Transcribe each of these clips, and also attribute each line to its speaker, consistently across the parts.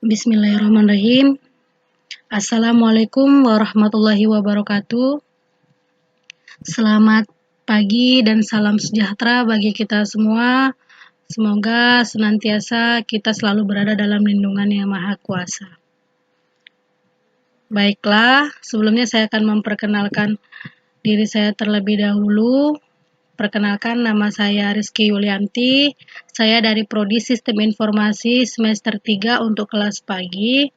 Speaker 1: Bismillahirrahmanirrahim. Assalamualaikum warahmatullahi wabarakatuh. Selamat pagi dan salam sejahtera bagi kita semua. Semoga senantiasa kita selalu berada dalam lindungan Yang Maha Kuasa. Baiklah, sebelumnya saya akan memperkenalkan diri saya terlebih dahulu. Perkenalkan, nama saya Rizky Yulianti. Saya dari Prodi Sistem Informasi semester 3 untuk kelas pagi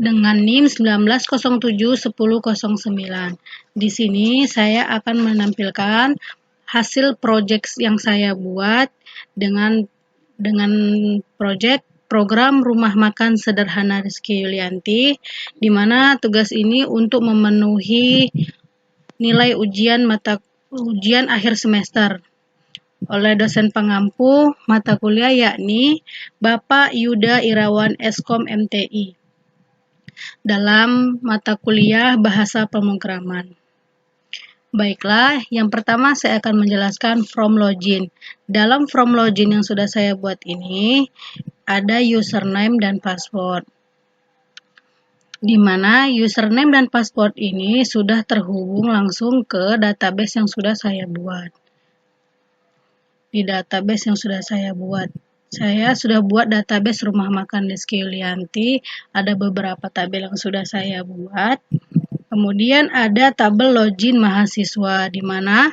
Speaker 1: dengan NIM 19071009. Di sini saya akan menampilkan hasil proyek yang saya buat dengan program Rumah Makan Sederhana Rizky Yulianti, di mana tugas ini untuk memenuhi nilai ujian akhir semester oleh dosen pengampu mata kuliah yakni Bapak Yuda Irawan Eskom MTI dalam mata kuliah Bahasa Pemrograman. Baiklah, yang pertama saya akan menjelaskan form login. Dalam form login yang sudah saya buat ini ada username dan password, di mana username dan password ini sudah terhubung langsung ke database yang sudah saya buat. Di database yang sudah saya buat, saya sudah buat database Rumah Makan Rizky Yulianti. Ada beberapa tabel yang sudah saya buat. Kemudian ada tabel login mahasiswa, di mana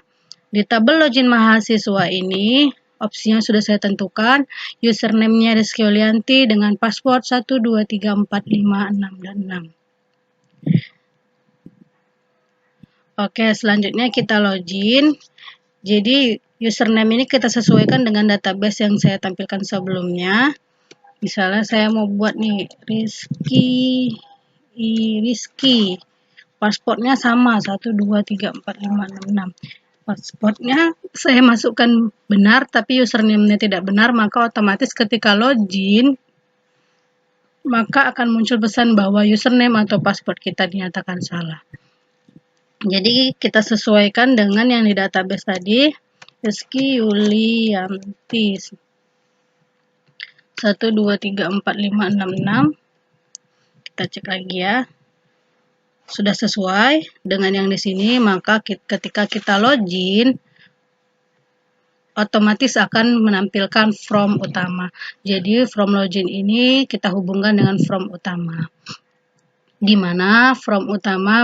Speaker 1: di tabel login mahasiswa ini opsinya sudah saya tentukan, username-nya Rizky Yulianti dengan password 1234566 dan 6. Oke, selanjutnya kita login. Jadi username ini kita sesuaikan dengan database yang saya tampilkan sebelumnya. Misalnya saya mau buat nih Rizky. Pasportnya sama 1234566. Pasportnya saya masukkan benar tapi username-nya tidak benar, maka otomatis ketika login maka akan muncul pesan bahwa username atau password kita dinyatakan salah. Jadi kita sesuaikan dengan yang di database tadi, Rizky Yulianti 1234566. Kita cek lagi ya. Sudah sesuai dengan yang di sini, maka ketika kita login otomatis akan menampilkan form utama. Jadi form login ini kita hubungkan dengan form utama, di mana form utama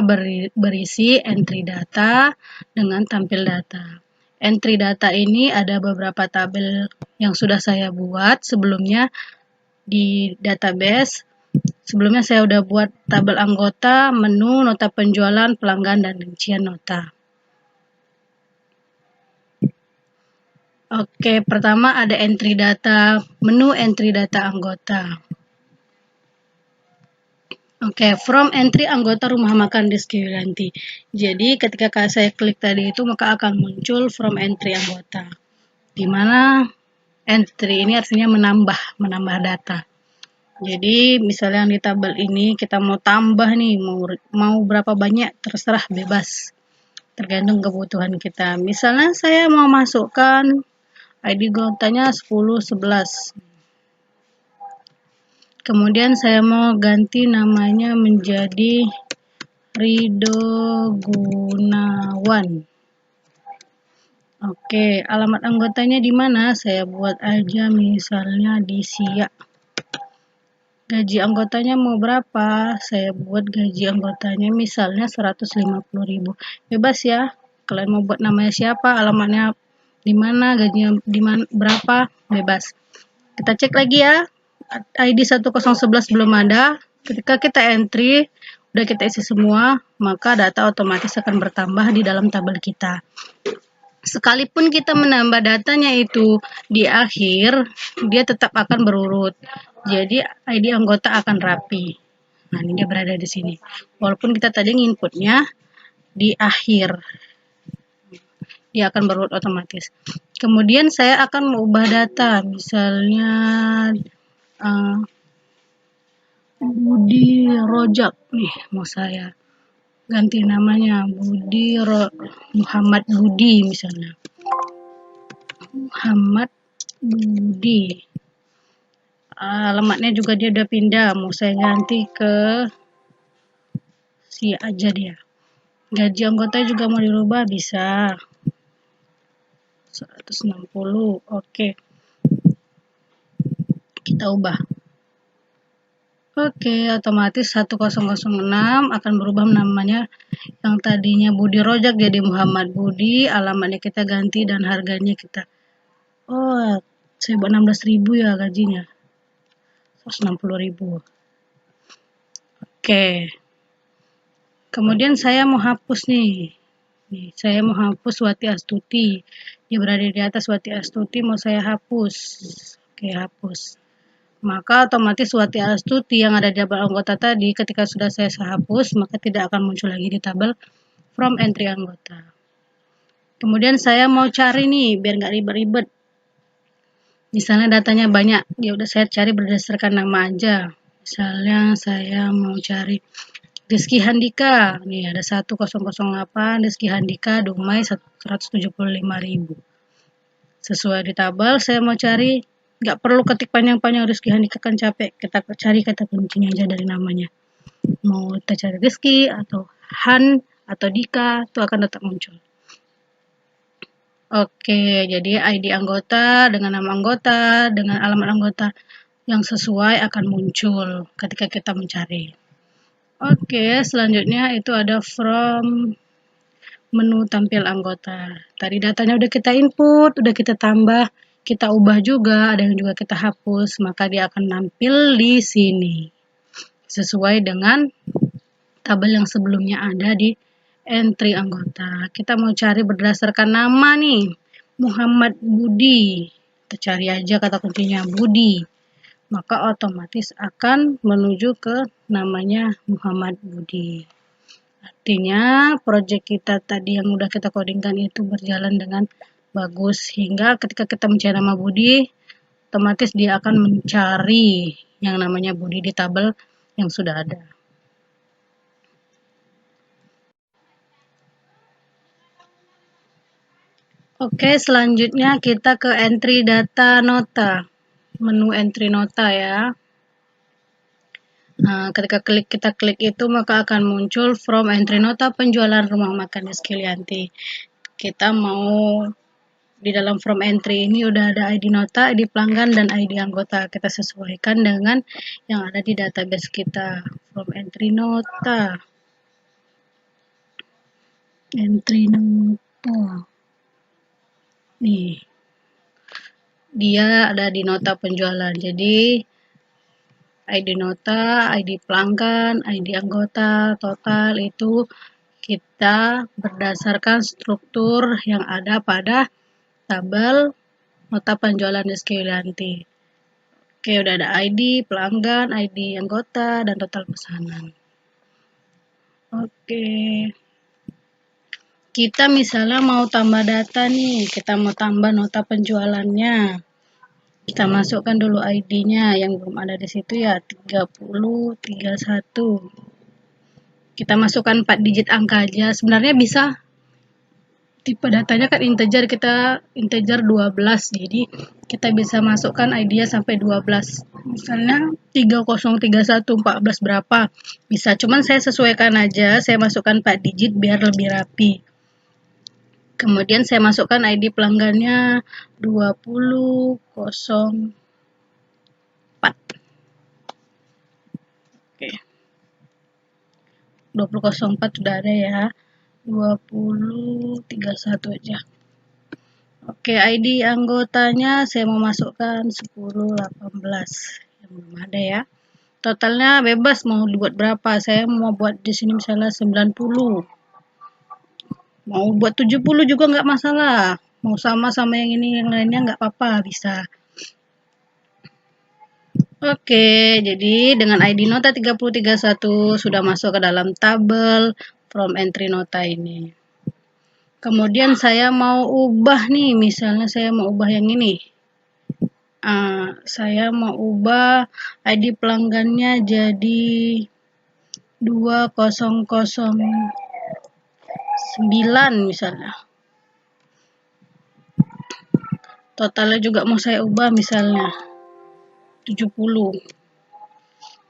Speaker 1: berisi entry data dengan tampil data. Entry data ini ada beberapa tabel yang sudah saya buat sebelumnya di database. Sebelumnya saya sudah buat tabel anggota, menu, nota penjualan, pelanggan, dan rincian nota. Oke, pertama ada entry data, menu entry data anggota. Oke, from entry anggota Rumah Makan Rizky Yulianti. Jadi ketika saya klik tadi itu maka akan muncul from entry anggota, di mana entry ini artinya menambah data. Jadi misalnya yang di tabel ini kita mau tambah nih, mau berapa banyak terserah, bebas, tergantung kebutuhan kita. Misalnya saya mau masukkan ID anggotanya 1011. Kemudian saya mau ganti namanya menjadi Rido Gunawan. Oke, alamat anggotanya di mana? Saya buat aja misalnya di Siak. Gaji anggotanya mau berapa? Saya buat gaji anggotanya misalnya 150.000. Bebas ya. Kalian mau buat namanya siapa, alamatnya di mana, gajinya di mana, berapa, bebas. Kita cek lagi ya. ID 1011 belum ada. Ketika kita entry, udah kita isi semua, maka data otomatis akan bertambah di dalam tabel kita. Sekalipun kita menambah datanya itu di akhir, dia tetap akan berurut. Jadi ID anggota akan rapi. Nah, ini dia berada di sini. Walaupun kita tadi inputnya di akhir, dia akan berurut otomatis. Kemudian saya akan mengubah data, misalnya Budi Rojak nih, mau saya ganti namanya Muhammad Budi misalnya. Muhammad Budi. alamatnya juga dia udah pindah, mau saya ganti ke si aja dia. Gaji anggota juga mau dirubah, bisa 160. Oke, kita ubah. Oke, otomatis 1006 akan berubah namanya, yang tadinya Budi Rojak jadi Muhammad Budi, alamatnya kita ganti dan harganya kita, oh saya buat 16.000 ya gajinya, 160.000. Oke, kemudian saya mau hapus nih. Saya mau hapus Wati Astuti, dia berada di atas Wati Astuti, mau saya hapus. Oke, hapus. Maka otomatis Wati Astuti yang ada di tabel anggota tadi, ketika sudah saya hapus, maka tidak akan muncul lagi di tabel from entry anggota. Kemudian saya mau cari nih, biar nggak ribet-ribet. Misalnya datanya banyak, ya udah saya cari berdasarkan nama aja. Misalnya saya mau cari Rizky Handika, nih ada 1008, Rizky Handika, Dumai 175.000. Sesuai di tabel, saya mau cari, nggak perlu ketik panjang-panjang Rizky Handika kan capek, kita cari kata kuncinya aja dari namanya. Mau kita cari Rizky, atau Han, atau Dika, itu akan tetap muncul. Oke, jadi ID anggota, dengan nama anggota, dengan alamat anggota yang sesuai akan muncul ketika kita mencari. Oke, selanjutnya itu ada from menu tampil anggota. Tadi datanya udah kita input, udah kita tambah, kita ubah juga, ada yang juga kita hapus, maka dia akan nampil di sini. Sesuai dengan tabel yang sebelumnya ada di entry anggota. Kita mau cari berdasarkan nama nih, Muhammad Budi. Kita cari aja kata kuncinya Budi. Maka otomatis akan menuju ke namanya Muhammad Budi. Artinya project kita tadi yang udah kita codingkan itu berjalan dengan bagus, hingga ketika kita mencari nama Budi, otomatis dia akan mencari yang namanya Budi di tabel yang sudah ada. Oke, selanjutnya kita ke entry data nota. Menu entry nota ya. Nah, ketika kita klik itu maka akan muncul from entry nota penjualan rumah makan Rizky Yulianti. Kita mau di dalam from entry ini udah ada ID nota, ID pelanggan, dan ID anggota. Kita sesuaikan dengan yang ada di database kita. From entry nota. Entry nota. Nih. Dia ada di nota penjualan. Jadi ID nota, ID pelanggan, ID anggota, total itu kita berdasarkan struktur yang ada pada tabel nota penjualan Rizky Yulianti. Oke, udah ada ID pelanggan, ID anggota, dan total pesanan. Oke. Kita misalnya mau tambah data nih, kita mau tambah nota penjualannya. Kita masukkan dulu ID-nya yang belum ada di situ ya, 3031. Kita masukkan 4 digit angka aja. Sebenarnya bisa tipe datanya kan integer, kita integer 12. Jadi kita bisa masukkan ID-nya sampai 12. Misalnya 303114 berapa? Bisa, cuman saya sesuaikan aja, saya masukkan 4 digit biar lebih rapi. Kemudian saya masukkan ID pelanggannya 2004. Oke. 2004 sudah ada ya. 2031 aja. Oke, ID anggotanya saya mau masukkan 1018. Yang belum ada ya. Totalnya bebas mau dibuat berapa. Saya mau buat di sini misalnya 90. Mau buat 70 juga nggak masalah. Mau sama-sama yang ini, yang lainnya nggak apa-apa, bisa. Oke, jadi dengan ID nota 3031 sudah masuk ke dalam tabel from entry nota ini. Kemudian saya mau ubah nih, misalnya saya mau ubah yang ini. Saya mau ubah ID pelanggannya jadi 2009 misalnya. Totalnya juga mau saya ubah misalnya 70.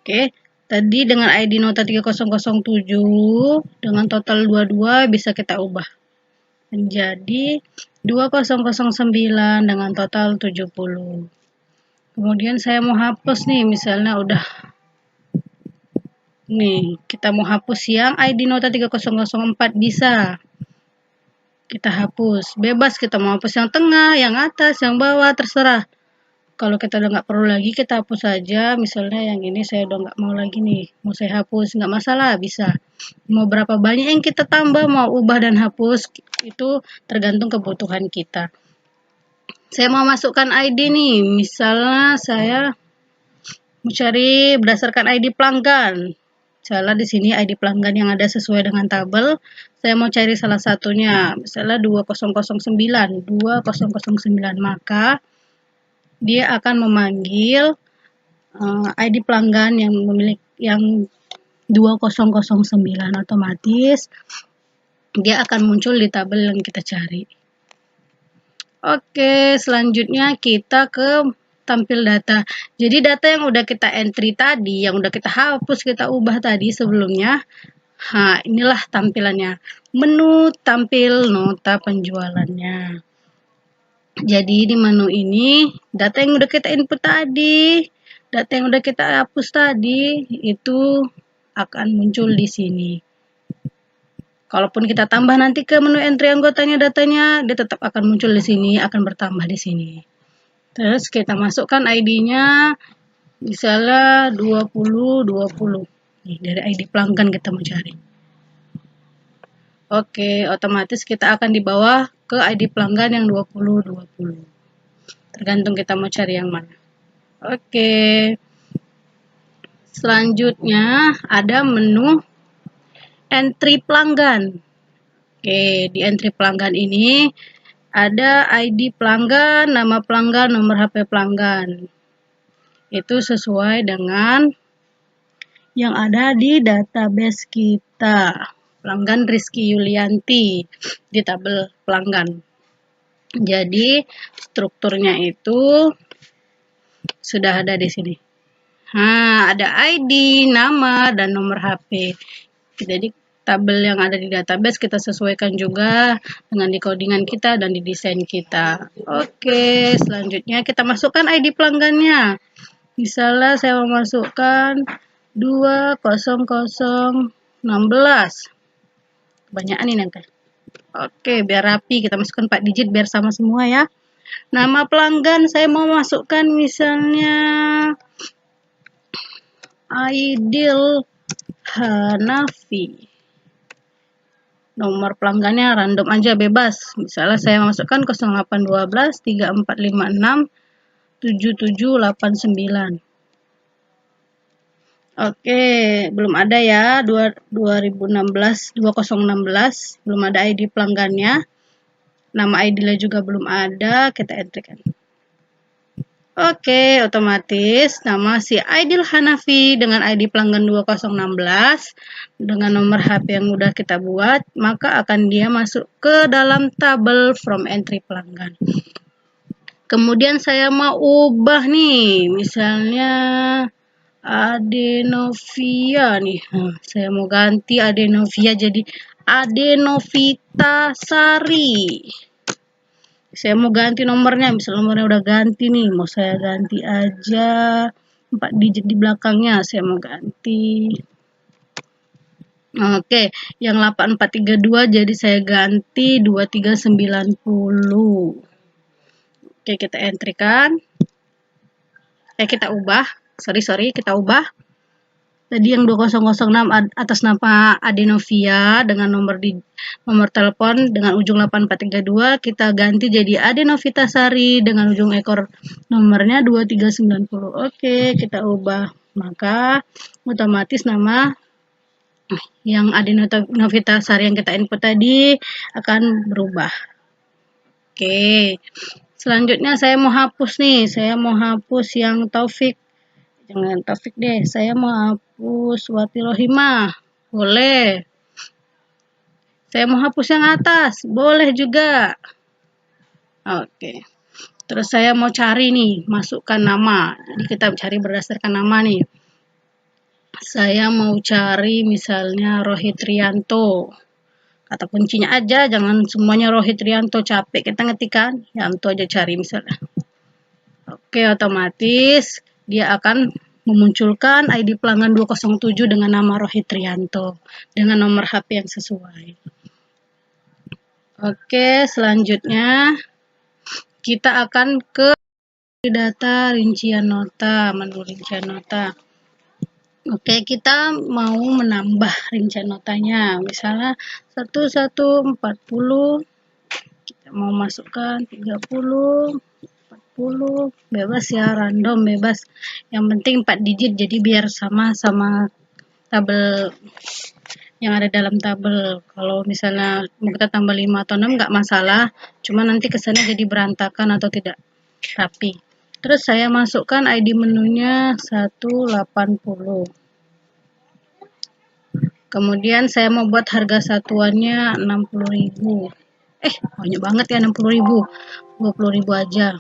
Speaker 1: Oke, tadi dengan ID nota 3007 dengan total 22 bisa kita ubah menjadi 2009 dengan total 70. Kemudian saya mau hapus nih, misalnya udah nih, kita mau hapus yang ID nota 3004 bisa. Kita hapus, bebas kita mau hapus yang tengah, yang atas, yang bawah, terserah. Kalau kita udah nggak perlu lagi, kita hapus saja. Misalnya yang ini saya udah nggak mau lagi nih, mau saya hapus, nggak masalah, bisa. Mau berapa banyak yang kita tambah, mau ubah dan hapus, itu tergantung kebutuhan kita. Saya mau masukkan ID nih, misalnya saya mau cari berdasarkan ID pelanggan. Misalnya di sini ID pelanggan yang ada sesuai dengan tabel. Saya mau cari salah satunya, misalnya 2009, 2009, maka dia akan memanggil ID pelanggan yang memiliki yang 2009, otomatis dia akan muncul di tabel yang kita cari. Oke, selanjutnya kita ke tampil data. Jadi data yang udah kita entry tadi, yang udah kita hapus, kita ubah tadi sebelumnya, inilah tampilannya. Menu tampil nota penjualannya. Jadi di menu ini, data yang udah kita input tadi, data yang udah kita hapus tadi, itu akan muncul di sini. Kalaupun kita tambah nanti ke menu entry anggotanya datanya, dia tetap akan muncul di sini, akan bertambah di sini. Terus kita masukkan ID-nya, misalnya 2020. Nih, dari ID pelanggan kita mau cari. Oke, otomatis kita akan dibawa ke ID pelanggan yang 2020. Tergantung kita mau cari yang mana. Oke. Selanjutnya ada menu entry pelanggan. Oke, di entry pelanggan ini ada ID pelanggan, nama pelanggan, nomor HP pelanggan. Itu sesuai dengan yang ada di database kita. Pelanggan Rizky Yulianti di tabel pelanggan. Jadi strukturnya itu sudah ada di sini. Ada ID, nama, dan nomor HP. Jadi tabel yang ada di database kita sesuaikan juga dengan decodingan kita dan di desain kita. Oke, selanjutnya kita masukkan ID pelanggannya. Misalnya saya mau masukkan 20016. Kebanyakan ini nanti. Oke, biar rapi kita masukkan 4 digit biar sama semua ya. Nama pelanggan saya mau masukkan misalnya Aidil Hanafi. Nomor pelanggannya random aja, bebas. Misalnya saya masukkan 0812 3456 7789. Oke, belum ada ya 2016 belum ada ID pelanggannya. Nama ID-nya juga belum ada, kita entry kan. Oke, otomatis nama si Aidil Hanafi dengan ID pelanggan 2016 dengan nomor HP yang udah kita buat, maka akan dia masuk ke dalam tabel from entry pelanggan. Kemudian saya mau ubah nih, misalnya Adenovia nih. Saya mau ganti Adenovia jadi Adenovita Sari. Saya mau ganti nomornya, misalnya nomornya udah ganti nih, mau saya ganti aja 4 digit di belakangnya, saya mau ganti. Oke, yang 8432 jadi saya ganti 2390. Oke, kita entry kan. Kita ubah. Kita ubah. Tadi yang 2006 atas nama Adenovia dengan nomor telepon dengan ujung 8432 kita ganti jadi Adenovita Sari dengan ujung ekor nomornya 2390. Oke, kita ubah. Maka otomatis nama yang Adenovita Sari yang kita input tadi akan berubah. Oke. Selanjutnya saya mau hapus nih. Saya mau hapus yang Taufik. Jangan Taufik deh, saya mau hapus Wati Rohimah, boleh. Saya mau hapus yang atas, boleh juga. Oke, Terus saya mau cari nih, masukkan nama. Jadi kita cari berdasarkan nama nih. Saya mau cari misalnya Rohit Rianto. Kata kuncinya aja, jangan semuanya Rohit Rianto, capek kita ngetikan. Yanto aja cari misalnya. Oke, otomatis dia akan memunculkan ID pelanggan 207 dengan nama Rohit Rianto dengan nomor HP yang sesuai. Oke, selanjutnya kita akan ke data rincian nota, menu rincian nota. Oke, kita mau menambah rincian notanya. Misalnya 1140, kita mau masukkan 30, 40, bebas ya, random, bebas. Yang penting 4 digit, jadi biar sama-sama tabel yang ada dalam tabel. Kalau misalnya mau kita tambah 5 atau 6 nggak masalah, cuma nanti kesannya jadi berantakan atau tidak rapi. Terus saya masukkan ID menunya 180. Kemudian saya mau buat harga satuannya 60.000. Banyak banget ya 60.000. 20.000 aja.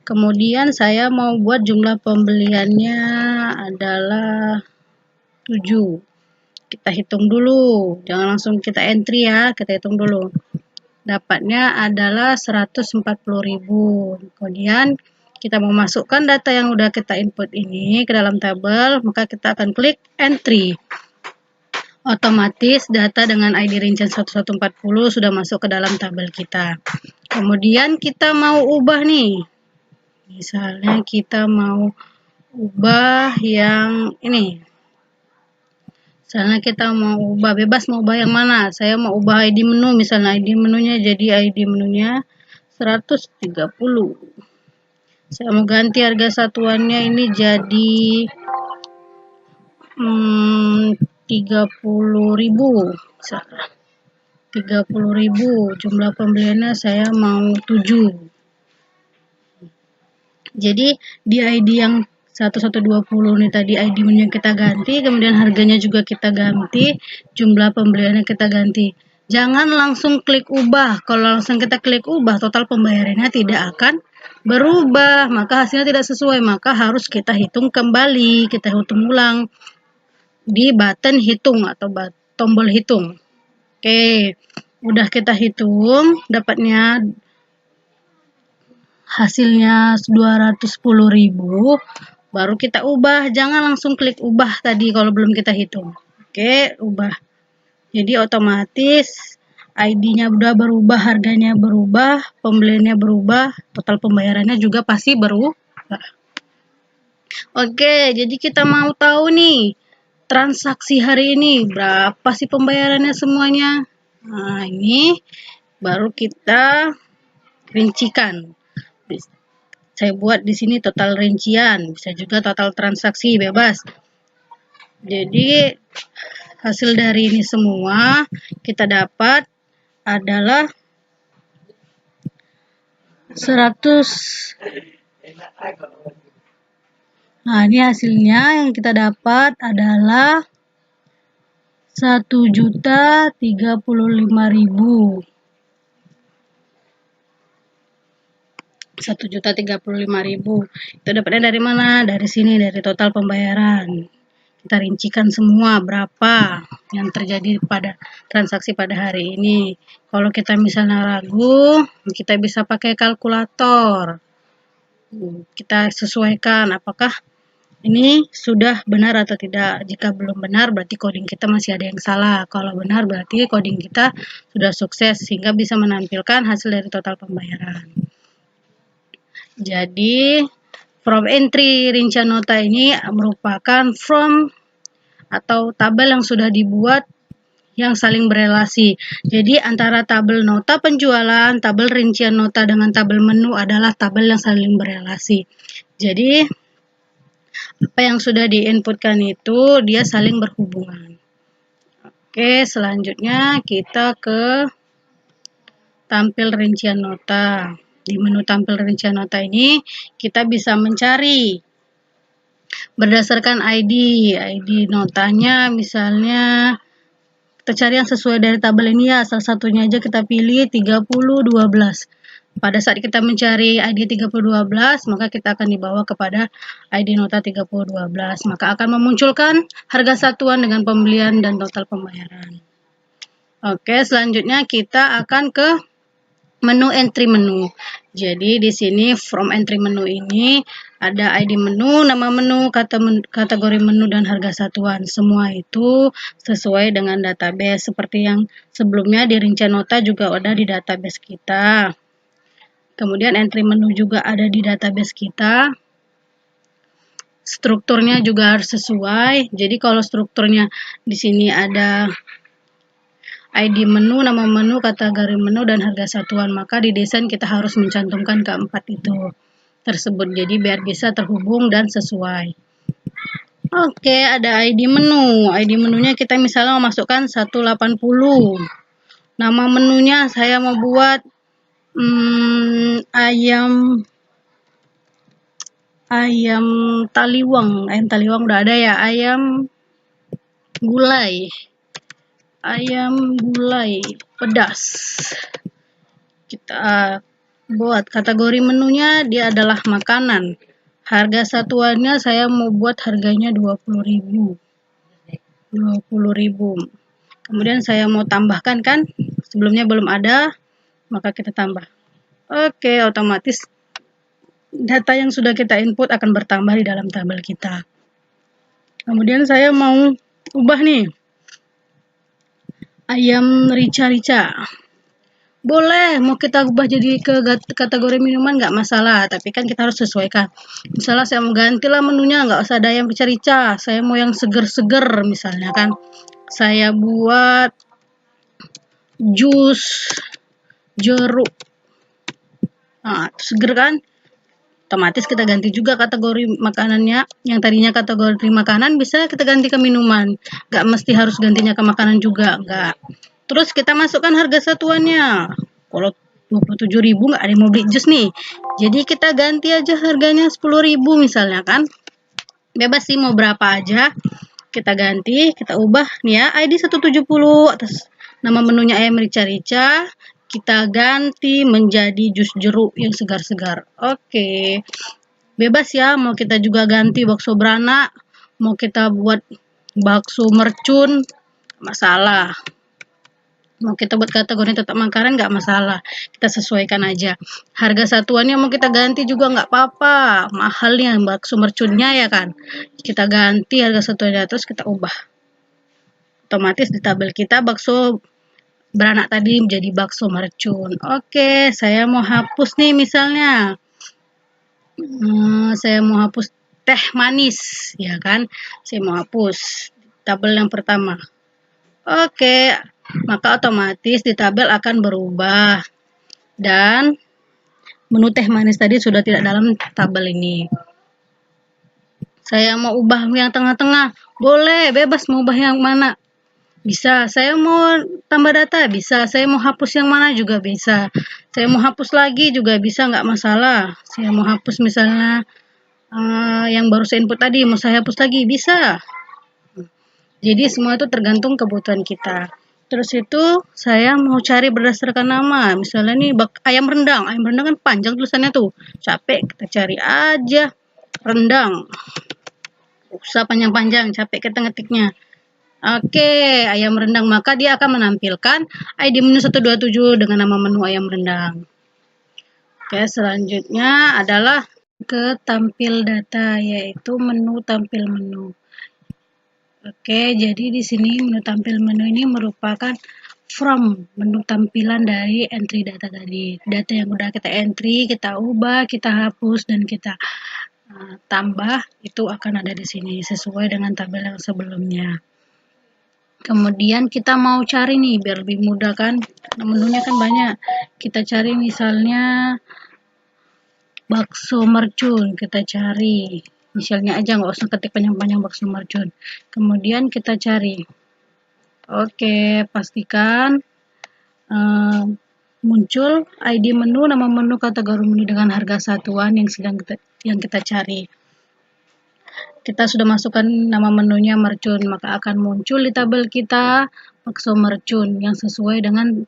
Speaker 1: Kemudian saya mau buat jumlah pembeliannya adalah 7. Kita hitung dulu, jangan langsung kita entry ya, kita hitung dulu. Dapatnya adalah 140.000. Kemudian kita mau masukkan data yang udah kita input ini ke dalam tabel, maka kita akan klik entry. Otomatis data dengan ID rincian 1140 sudah masuk ke dalam tabel kita. Kemudian kita mau ubah nih. Misalnya kita mau ubah yang ini. Misalnya kita mau ubah, bebas mau ubah yang mana. Saya mau ubah ID menu, misalnya ID menunya jadi ID menunya 130. Saya mau ganti harga satuannya ini jadi 30.000. 30.000. Jumlah pembeliannya saya mau 7. Jadi di ID yang 1120 nih tadi ID menu yang kita ganti, kemudian harganya juga kita ganti, jumlah pembeliannya kita ganti. Jangan langsung klik ubah. Kalau langsung kita klik ubah, total pembayarannya tidak akan berubah, maka hasilnya tidak sesuai, maka harus kita hitung kembali, kita hitung ulang di button hitung atau tombol hitung. Oke, udah kita hitung, dapatnya hasilnya 210.000. Baru kita ubah, jangan langsung klik ubah tadi kalau belum kita hitung. Oke, ubah. Jadi otomatis ID-nya udah berubah, harganya berubah, pembeliannya berubah, total pembayarannya juga pasti berubah. Oke, jadi kita mau tahu nih, transaksi hari ini berapa sih pembayarannya semuanya. Nah, ini baru kita rincikan. Saya buat di sini total rincian, bisa juga total transaksi, bebas. Jadi hasil dari ini semua kita dapat adalah 100. Nah, ini hasilnya yang kita dapat adalah 1.035.000. 1.035.000. Itu dapatnya dari mana? Dari sini, dari total pembayaran. Kita rincikan semua berapa yang terjadi pada transaksi pada hari ini. Kalau kita misalnya ragu, kita bisa pakai kalkulator. Kita sesuaikan apakah ini sudah benar atau tidak. Jika belum benar, berarti coding kita masih ada yang salah. Kalau benar, berarti coding kita sudah sukses sehingga bisa menampilkan hasil dari total pembayaran. Jadi, from entry rincian nota ini merupakan from atau tabel yang sudah dibuat yang saling berelasi. Jadi, antara tabel nota penjualan, tabel rincian nota dengan tabel menu adalah tabel yang saling berelasi. Jadi, apa yang sudah diinputkan itu dia saling berhubungan. Oke, selanjutnya kita ke tampil rincian nota. Di menu tampil rincian nota ini kita bisa mencari berdasarkan ID notanya, misalnya kita cari yang sesuai dari tabel ini ya, salah satunya aja kita pilih 3012. pada saat kita mencari ID 3012, maka kita akan dibawa kepada ID nota 3012. Maka akan memunculkan harga satuan dengan pembelian dan total pembayaran. Oke, selanjutnya kita akan ke menu entry menu. Jadi di sini from entry menu ini ada ID menu, nama menu, kategori menu, dan harga satuan. Semua itu sesuai dengan database. Seperti yang sebelumnya di rincian nota juga ada di database kita. Kemudian entry menu juga ada di database kita. Strukturnya juga harus sesuai. Jadi kalau strukturnya di sini ada ID menu, nama menu, kategori menu, dan harga satuan, maka di desain kita harus mencantumkan keempat itu tersebut. Jadi biar bisa terhubung dan sesuai. Oke, ada ID menu. ID menunya kita misalnya mau masukkan 180. Nama menunya saya mau buat ayam taliwang. Ayam taliwang udah ada ya. Ayam gulai pedas. Kita buat kategori menunya, dia adalah makanan. Harga satuannya saya mau buat harganya 20.000. Kemudian saya mau tambahkan, kan sebelumnya belum ada, maka kita tambah. Oke, otomatis data yang sudah kita input akan bertambah di dalam tabel kita. Kemudian saya mau ubah nih, ayam rica-rica. Boleh, mau kita ubah jadi ke kategori minuman nggak masalah, tapi kan kita harus sesuaikan. Misalnya saya mau gantilah menunya, nggak usah ada ayam rica-rica, saya mau yang seger-seger misalnya kan. Saya buat jus jeruk. Nah, seger kan? Otomatis kita ganti juga kategori makanannya. Yang tadinya kategori makanan bisa kita ganti ke minuman. Nggak mesti harus gantinya ke makanan juga, nggak. Terus kita masukkan harga satuannya. Kalau 27.000 nggak ada yang mau beli jus nih. Jadi kita ganti aja harganya 10.000 misalnya kan. Bebas sih mau berapa aja. Kita ganti, kita ubah nih ya. ID 170 atas nama menunya ayam rica-rica. Kita ganti menjadi jus jeruk yang segar-segar. Oke. Bebas ya, mau kita juga ganti bakso beranak, mau kita buat bakso mercun, masalah. Mau kita buat kategori tetap makanan nggak masalah, kita sesuaikan aja. Harga satuannya mau kita ganti juga nggak apa-apa, mahalnya bakso mercunnya ya kan. Kita ganti harga satuannya, terus kita ubah. Otomatis di tabel kita bakso beranak tadi menjadi bakso mercun. Oke, saya mau hapus nih misalnya. Saya mau hapus teh manis, ya kan? Saya mau hapus tabel yang pertama. Oke, maka otomatis di tabel akan berubah. Dan menu teh manis tadi sudah tidak dalam tabel ini. Saya mau ubah yang tengah-tengah. Boleh, bebas mau ubah yang mana. Bisa, saya mau tambah data, bisa. Saya mau hapus yang mana juga bisa. Saya mau hapus lagi juga bisa, nggak masalah. Saya mau hapus misalnya yang baru saya input tadi, mau saya hapus lagi, bisa. Jadi semua itu tergantung kebutuhan kita. Terus itu saya mau cari berdasarkan nama. Misalnya nih ayam rendang. Ayam rendang kan panjang tulisannya tuh. Capek, kita cari aja rendang. Usah panjang-panjang, capek kita ngetiknya. Oke, ayam rendang, maka dia akan menampilkan ID menu 127 dengan nama menu ayam rendang. Oke, selanjutnya adalah ke tampil data, yaitu menu tampil menu. Oke, jadi di sini menu tampil menu ini merupakan from menu tampilan dari entry data tadi. Data yang udah kita entry, kita ubah, kita hapus, dan kita tambah, itu akan ada di sini sesuai dengan tabel yang sebelumnya. Kemudian kita mau cari nih biar lebih mudah kan, menunya kan banyak. Kita cari misalnya bakso mercun, kita cari misalnya aja, nggak usah ketik panjang-panjang bakso mercun. Kemudian kita cari. Oke, pastikan muncul ID menu, nama menu, kategori menu dengan harga satuan yang kita cari. Kita sudah masukkan nama menunya mercun, maka akan muncul di tabel kita bakso mercun yang sesuai dengan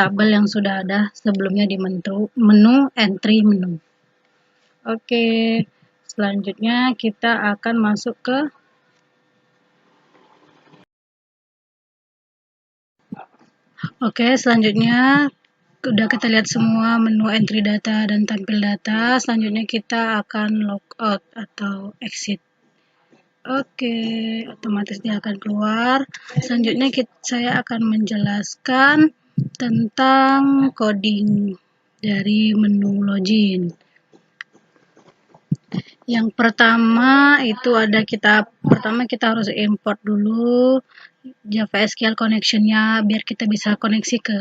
Speaker 1: tabel yang sudah ada sebelumnya di menu entry menu. Oke, selanjutnya kita akan masuk ke selanjutnya udah kita lihat semua menu entry data dan tampil data. Selanjutnya kita akan logout atau exit. Oke, otomatis dia akan keluar. Selanjutnya saya akan menjelaskan tentang coding dari menu login. Yang pertama itu ada kita harus import dulu Java SQL connection-nya biar kita bisa koneksi ke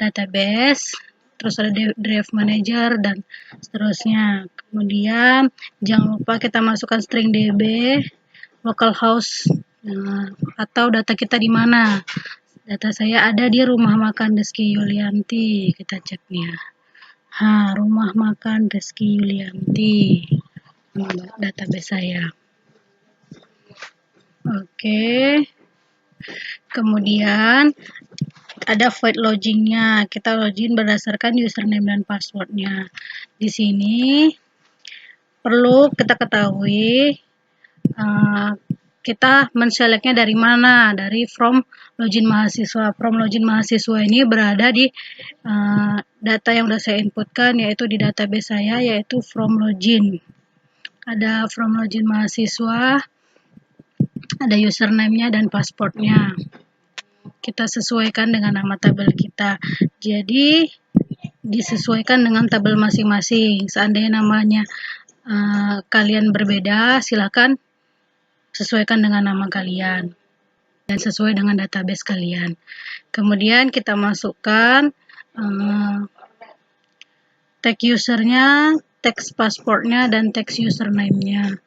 Speaker 1: database. Terus ada drive manager dan seterusnya. Kemudian jangan lupa kita masukkan string DB, localhost, atau data kita di mana. Data saya ada di rumah makan Rizky Yulianti. Kita ceknya. Rumah makan Rizky Yulianti. Database saya. Oke. Kemudian ada void login-nya. Kita login berdasarkan username dan passwordnya. Di sini perlu kita ketahui kita menseleknya dari mana? Dari from login mahasiswa. From login mahasiswa ini berada di data yang sudah saya inputkan, yaitu di database saya, yaitu from login. Ada from login mahasiswa, ada username-nya dan password-nya. Kita sesuaikan dengan nama tabel kita. Jadi disesuaikan dengan tabel masing-masing. Seandainya namanya kalian berbeda, silakan sesuaikan dengan nama kalian dan sesuai dengan database kalian. Kemudian kita masukkan tag usernya, teks passwordnya, dan teks username-nya.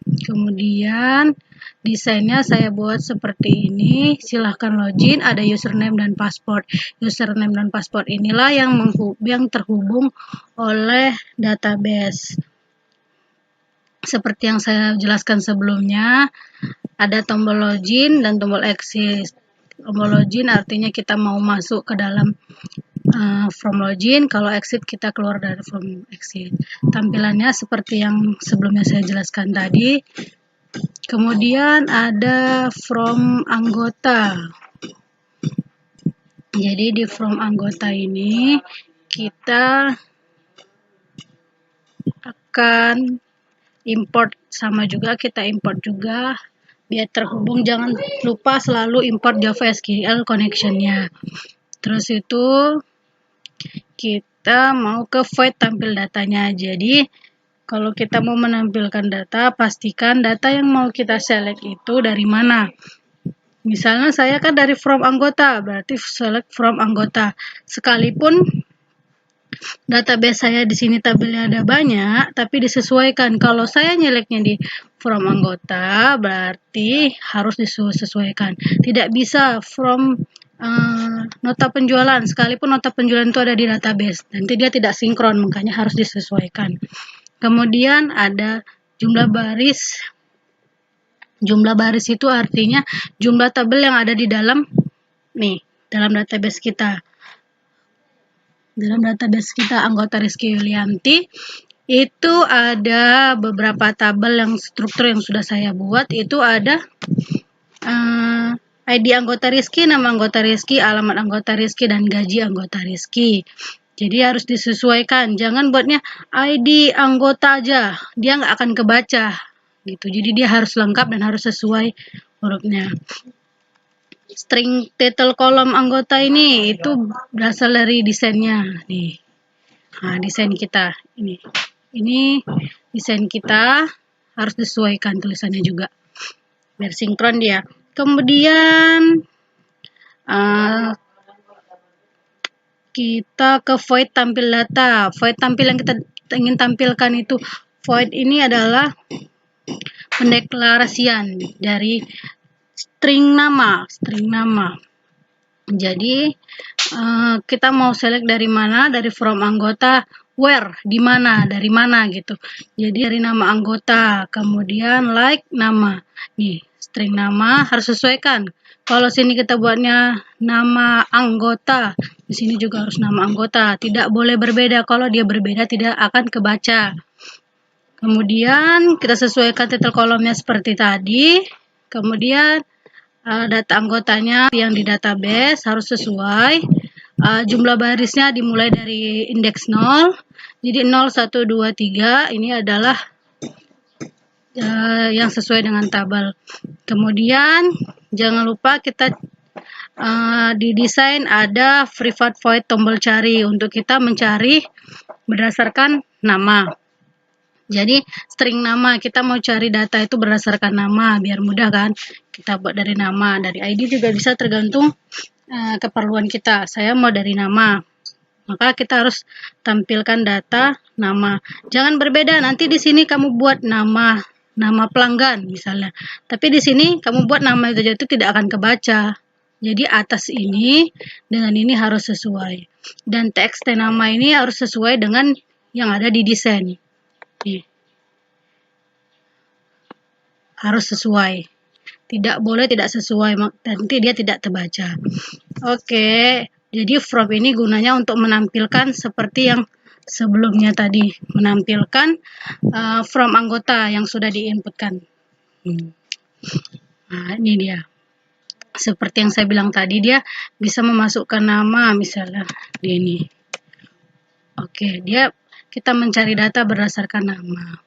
Speaker 1: Kemudian desainnya saya buat seperti ini. Silahkan login, ada username dan password. Username dan password inilah yang terhubung oleh database. Seperti yang saya jelaskan sebelumnya, ada tombol login dan tombol exit. Tombol login artinya kita mau masuk ke dalam from login, kalau exit kita keluar dari from exit. Tampilannya seperti yang sebelumnya saya jelaskan tadi. Kemudian ada from anggota. Jadi di from anggota ini kita akan import, sama juga kita import juga biar terhubung. Jangan lupa selalu import Java SQL connection-nya. Terus itu kita mau ke void tampil datanya. Jadi kalau kita mau menampilkan data, pastikan data yang mau kita select itu dari mana. Misalnya saya kan dari from anggota, berarti select from anggota. Sekalipun database saya di sini tabelnya ada banyak, tapi disesuaikan. Kalau saya nyeleknya di from anggota, berarti harus disesuaikan. Tidak bisa from nota penjualan, sekalipun nota penjualan itu ada di database, nanti dia tidak sinkron, makanya harus disesuaikan. Kemudian ada jumlah baris. Jumlah baris itu artinya jumlah tabel yang ada di dalam database kita. Dalam database kita anggota Rizky Yulianti itu ada beberapa tabel yang struktur yang sudah saya buat. Itu ada ID anggota Rizky, nama anggota Rizky, alamat anggota Rizky, dan gaji anggota Rizky. Jadi harus disesuaikan, jangan buatnya ID anggota aja, dia nggak akan kebaca gitu. Jadi dia harus lengkap dan harus sesuai hurufnya. String title kolom anggota ini itu berasal dari desainnya nih. Nah, desain kita ini desain kita harus disesuaikan tulisannya juga biar sinkron dia. Kemudian kita ke void tampil data. Void tampil yang kita ingin tampilkan itu, void ini adalah pendeklarasian dari string nama. Jadi kita mau select dari mana, dari from anggota, where, di mana, dari mana gitu. Jadi dari nama anggota, kemudian like nama. Nih, string nama harus sesuaikan. Kalau sini kita buatnya nama anggota, di sini juga harus nama anggota. Tidak boleh berbeda. Kalau dia berbeda tidak akan kebaca. Kemudian kita sesuaikan title kolomnya seperti tadi. Kemudian data anggotanya yang di database harus sesuai. Jumlah barisnya dimulai dari indeks 0. Jadi 0, 1, 2, 3 ini adalah yang sesuai dengan tabel. Kemudian jangan lupa kita di desain ada private void tombol cari untuk kita mencari berdasarkan nama. Jadi string nama kita mau cari data itu berdasarkan nama biar mudah kan. Kita buat dari nama, dari ID juga bisa tergantung keperluan kita. Saya mau dari nama. Maka kita harus tampilkan data nama. Jangan berbeda. Nanti di sini kamu buat nama pelanggan misalnya. Tapi di sini kamu buat nama itu tidak akan kebaca. Jadi atas ini dengan ini harus sesuai. Dan txt nama ini harus sesuai dengan yang ada di desain. Nih. Harus sesuai. Tidak boleh tidak sesuai, nanti dia tidak terbaca. Oke. Jadi from ini gunanya untuk menampilkan seperti yang sebelumnya tadi, menampilkan from anggota yang sudah diinputkan. Nah, ini dia. Seperti yang saya bilang tadi, dia bisa memasukkan nama misalnya di ini. Oke, kita mencari data berdasarkan nama.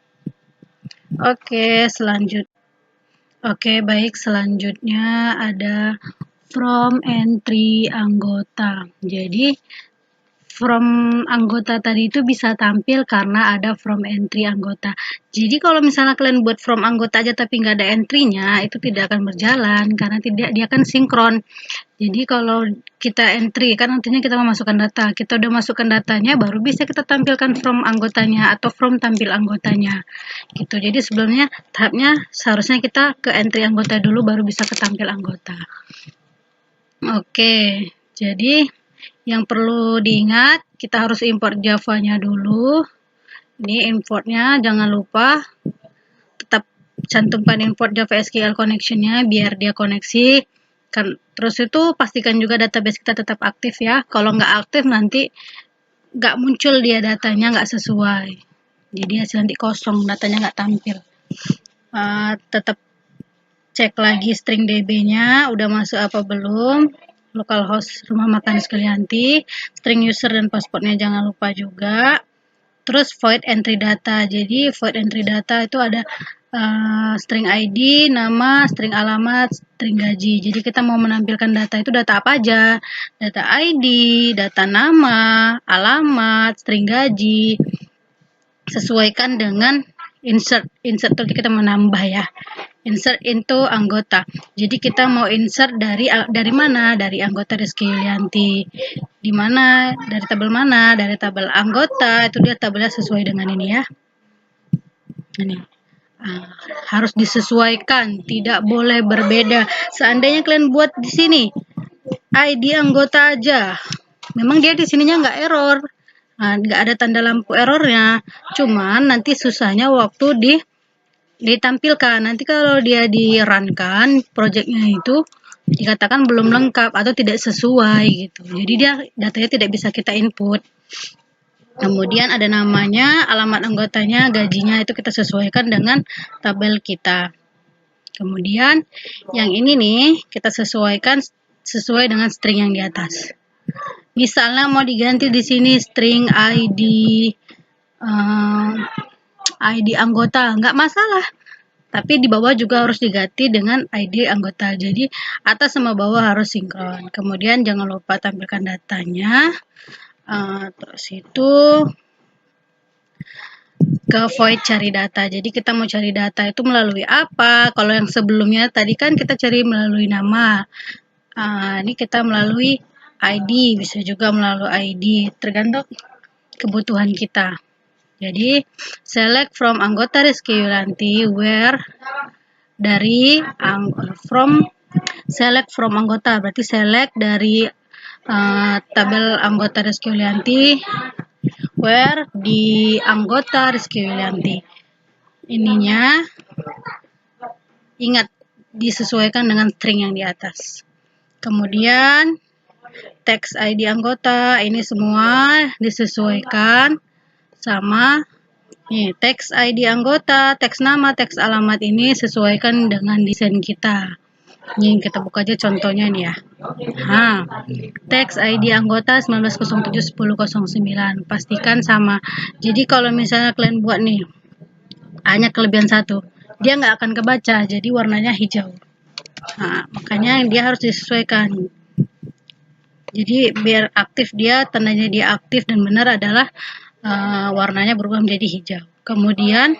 Speaker 1: Oke, baik, selanjutnya ada from entry anggota. Jadi from anggota tadi itu bisa tampil karena ada from entry anggota. Jadi kalau misalnya kalian buat from anggota aja tapi nggak ada entry-nya, itu tidak akan berjalan karena dia akan sinkron. Jadi kalau kita entry, kan artinya kita memasukkan data. Kita udah masukkan datanya, baru bisa kita tampilkan from anggotanya atau from tampil anggotanya. Gitu. Jadi sebelumnya tahapnya seharusnya kita ke entry anggota dulu, baru bisa ke tampil anggota. Oke, jadi yang perlu diingat, kita harus import Java-nya dulu. Ini importnya, jangan lupa tetap cantumkan import Java SQL connection-nya biar dia koneksi. Terus itu pastikan juga database kita tetap aktif ya. Kalau nggak aktif nanti nggak muncul dia datanya, nggak sesuai. Jadi hasil nanti kosong, datanya nggak tampil. Tetap cek lagi string DB-nya, udah masuk apa belum. Localhost rumah makan Skelyanti, string user dan passwordnya jangan lupa juga. Terus void entry data. Jadi void entry data itu ada string ID, nama, string alamat, string gaji. Jadi kita mau menampilkan data itu data apa aja? Data ID, data nama, alamat, string gaji. Sesuaikan dengan insert itu kita menambah ya. Insert into anggota. Jadi kita mau insert dari mana? Dari anggota Rizky Yulianti. Di mana? Dari tabel mana? Dari tabel anggota. Itu dia tabelnya sesuai dengan ini ya. Ini. Harus disesuaikan, tidak boleh berbeda. Seandainya kalian buat di sini ID anggota aja, memang dia di sininya nggak error. Nggak ada tanda lampu errornya. Cuman nanti susahnya waktu ditampilkan. Nanti kalau dia di-run-kan projectnya itu dikatakan belum lengkap atau tidak sesuai gitu. Jadi datanya tidak bisa kita input. Kemudian ada namanya, alamat anggotanya, gajinya itu kita sesuaikan dengan tabel kita. Kemudian yang ini nih kita sesuaikan sesuai dengan string yang di atas. Misalnya mau diganti di sini string ID anggota, nggak masalah. Tapi di bawah juga harus diganti dengan ID anggota. Jadi atas sama bawah harus sinkron. Kemudian jangan lupa tampilkan datanya. Terus itu ke void cari data. Jadi kita mau cari data itu melalui apa? Kalau yang sebelumnya tadi kan kita cari melalui nama. Ini kita melalui ID, bisa juga melalui ID, tergantung kebutuhan kita. Jadi select from anggota Rizky Yulianti where dari select from anggota, berarti select dari tabel anggota Rizky Yulianti where di anggota Rizky Yulianti. Ininya ingat disesuaikan dengan string yang di atas. Kemudian teks ID anggota ini semua disesuaikan sama teks ID anggota, teks nama, teks alamat ini sesuaikan dengan desain kita. Ini kita buka aja contohnya nih ya. Teks ID anggota 19071009 pastikan sama. Jadi kalau misalnya kalian buat nih hanya kelebihan satu, dia nggak akan kebaca, jadi warnanya hijau. Makanya dia harus disesuaikan. Jadi biar aktif dia, tandanya dia aktif dan benar adalah warnanya berubah menjadi hijau. Kemudian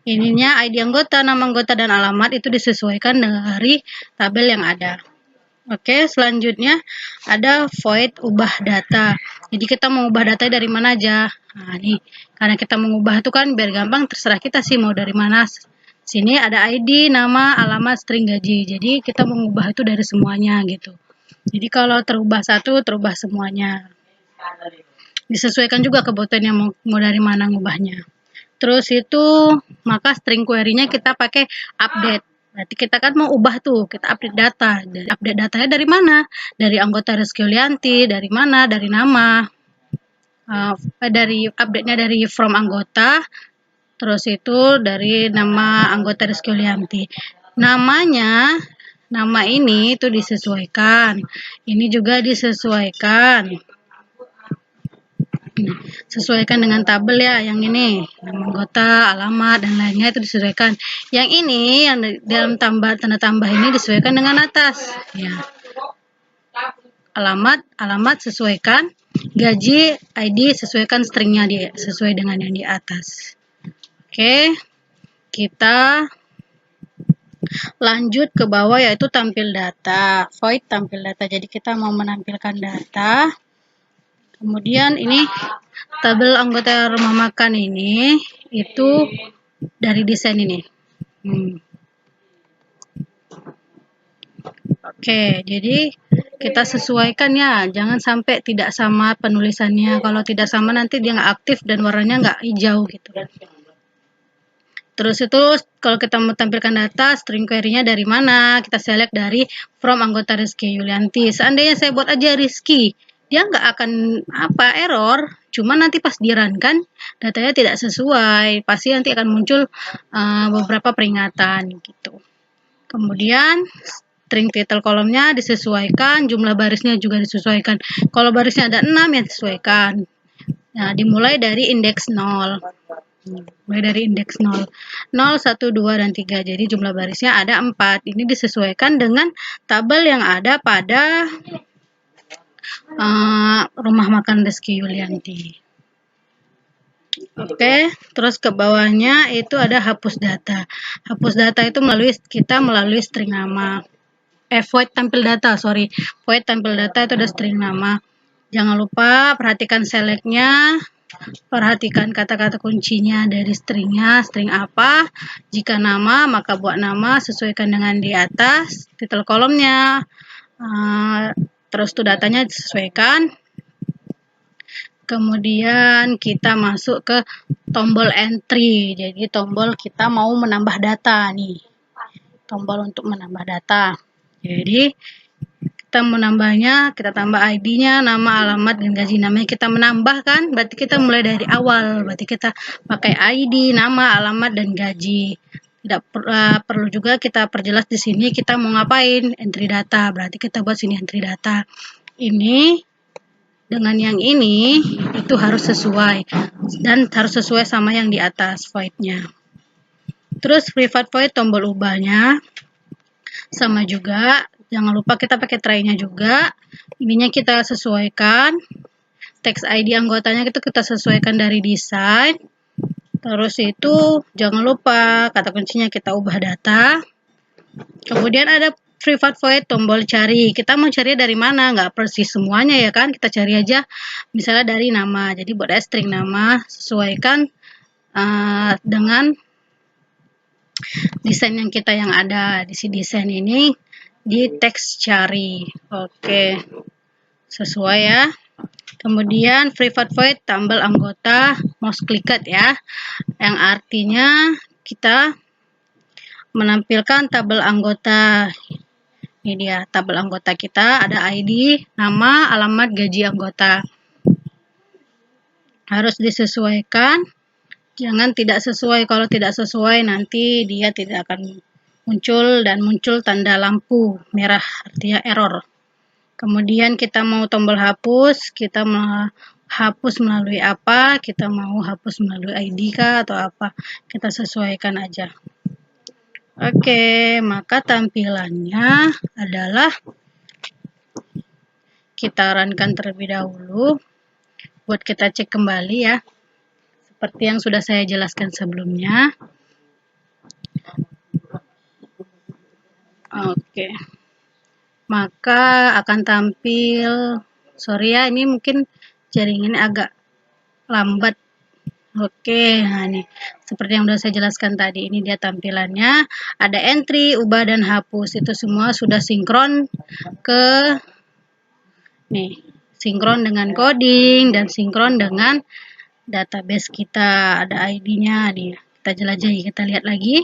Speaker 1: ininya ID anggota, nama anggota dan alamat itu disesuaikan dari tabel yang ada. Oke, selanjutnya ada void ubah data. Jadi kita mau ubah data dari mana aja. Nih, karena kita mengubah itu kan biar gampang, terserah kita sih mau dari mana. Sini ada ID, nama, alamat, string, gaji. Jadi kita mengubah itu dari semuanya gitu. Jadi kalau terubah satu, terubah semuanya. Disesuaikan juga kebutuhan yang mau dari mana ngubahnya. Terus itu maka string query-nya kita pakai update. Berarti kita kan mau ubah tuh, kita update data. Update datanya dari mana? Dari anggota Rizky Yulianti, dari mana? Dari nama. Dari update-nya dari from anggota. Terus itu dari nama anggota Rizky Yulianti. Nama ini itu disesuaikan. Ini juga disesuaikan. Sesuaikan dengan tabel ya, yang ini nama anggota, alamat dan lainnya itu disesuaikan. Yang ini yang dalam tanda tambah ini disesuaikan dengan atas ya. Alamat sesuaikan, gaji ID sesuaikan stringnya sesuai dengan yang di atas. Oke, kita lanjut ke bawah yaitu tampil data, void tampil data. Jadi kita mau menampilkan data. Kemudian ini tabel anggota rumah makan ini itu dari desain ini. Oke, jadi kita sesuaikan ya, jangan sampai tidak sama penulisannya. Kalau tidak sama nanti dia nggak aktif dan warnanya nggak hijau gitu. Terus itu kalau kita mau tampilkan data, string query-nya dari mana? Kita select dari from anggota Rizky Yulianti. Seandainya saya buat aja Rizky, dia nggak akan error, cuma nanti pas di-run kan datanya tidak sesuai, pasti nanti akan muncul beberapa peringatan gitu. Kemudian string title kolomnya disesuaikan, jumlah barisnya juga disesuaikan. Kalau barisnya ada 6 ya disesuaikan. Nah, dimulai dari indeks 0. Mulai dari indeks 0, 0, 1, 2, dan 3. Jadi jumlah barisnya ada 4. Ini disesuaikan dengan tabel yang ada pada rumah makan Rizky Yulianti. Oke, terus ke bawahnya itu ada hapus data. Hapus data itu melalui string nama. Void tampil data, void tampil data itu ada string nama. Jangan lupa perhatikan select-nya, perhatikan kata-kata kuncinya dari stringnya, string apa. Jika nama, maka buat nama sesuaikan dengan di atas, title kolomnya. Terus tuh datanya disesuaikan. Kemudian kita masuk ke tombol entry. Jadi tombol kita mau menambah data nih. Tombol untuk menambah data. Jadi kita menambahnya, kita tambah ID-nya, nama, alamat, dan gaji. Namanya kita menambahkan, berarti kita mulai dari awal. Berarti kita pakai ID, nama, alamat, dan gaji. Tidak perlu juga kita perjelas di sini kita mau ngapain, entry data. Berarti kita buat sini entry data. Ini dengan yang ini itu harus sesuai dan harus sesuai sama yang di atas void-nya. Terus private void tombol ubahnya sama juga. Jangan lupa kita pakai try-nya juga. Ininya kita sesuaikan. Teks ID anggotanya itu kita sesuaikan dari desain. Terus itu jangan lupa kata kuncinya kita ubah data. Kemudian ada private void tombol cari. Kita mau cari dari mana? Nggak persis semuanya ya kan. Kita cari aja misalnya dari nama. Jadi buat string nama sesuaikan dengan desain yang kita yang ada. Di sini desain ini di teks cari. Oke. Sesuai ya. Kemudian private void tabel anggota most clicked ya, yang artinya kita menampilkan tabel anggota. Ini dia tabel anggota kita, ada ID, nama, alamat, gaji anggota. Harus disesuaikan, jangan tidak sesuai. Kalau tidak sesuai nanti dia tidak akan muncul dan muncul tanda lampu merah, artinya error. Kemudian kita mau tombol hapus, kita mau hapus melalui apa, kita mau hapus melalui ID kah atau apa, kita sesuaikan aja. Oke, maka tampilannya adalah kita runkan terlebih dahulu buat kita cek kembali ya, seperti yang sudah saya jelaskan sebelumnya. Oke, maka akan tampil, sorry ya, ini mungkin jaringannya agak lambat. Oke, nah ini seperti yang sudah saya jelaskan tadi, ini dia tampilannya. Ada entry, ubah, dan hapus. Itu semua sudah sinkron ke nih, sinkron dengan coding dan sinkron dengan database kita. Ada ID-nya nih. Kita jelajahi, kita lihat lagi.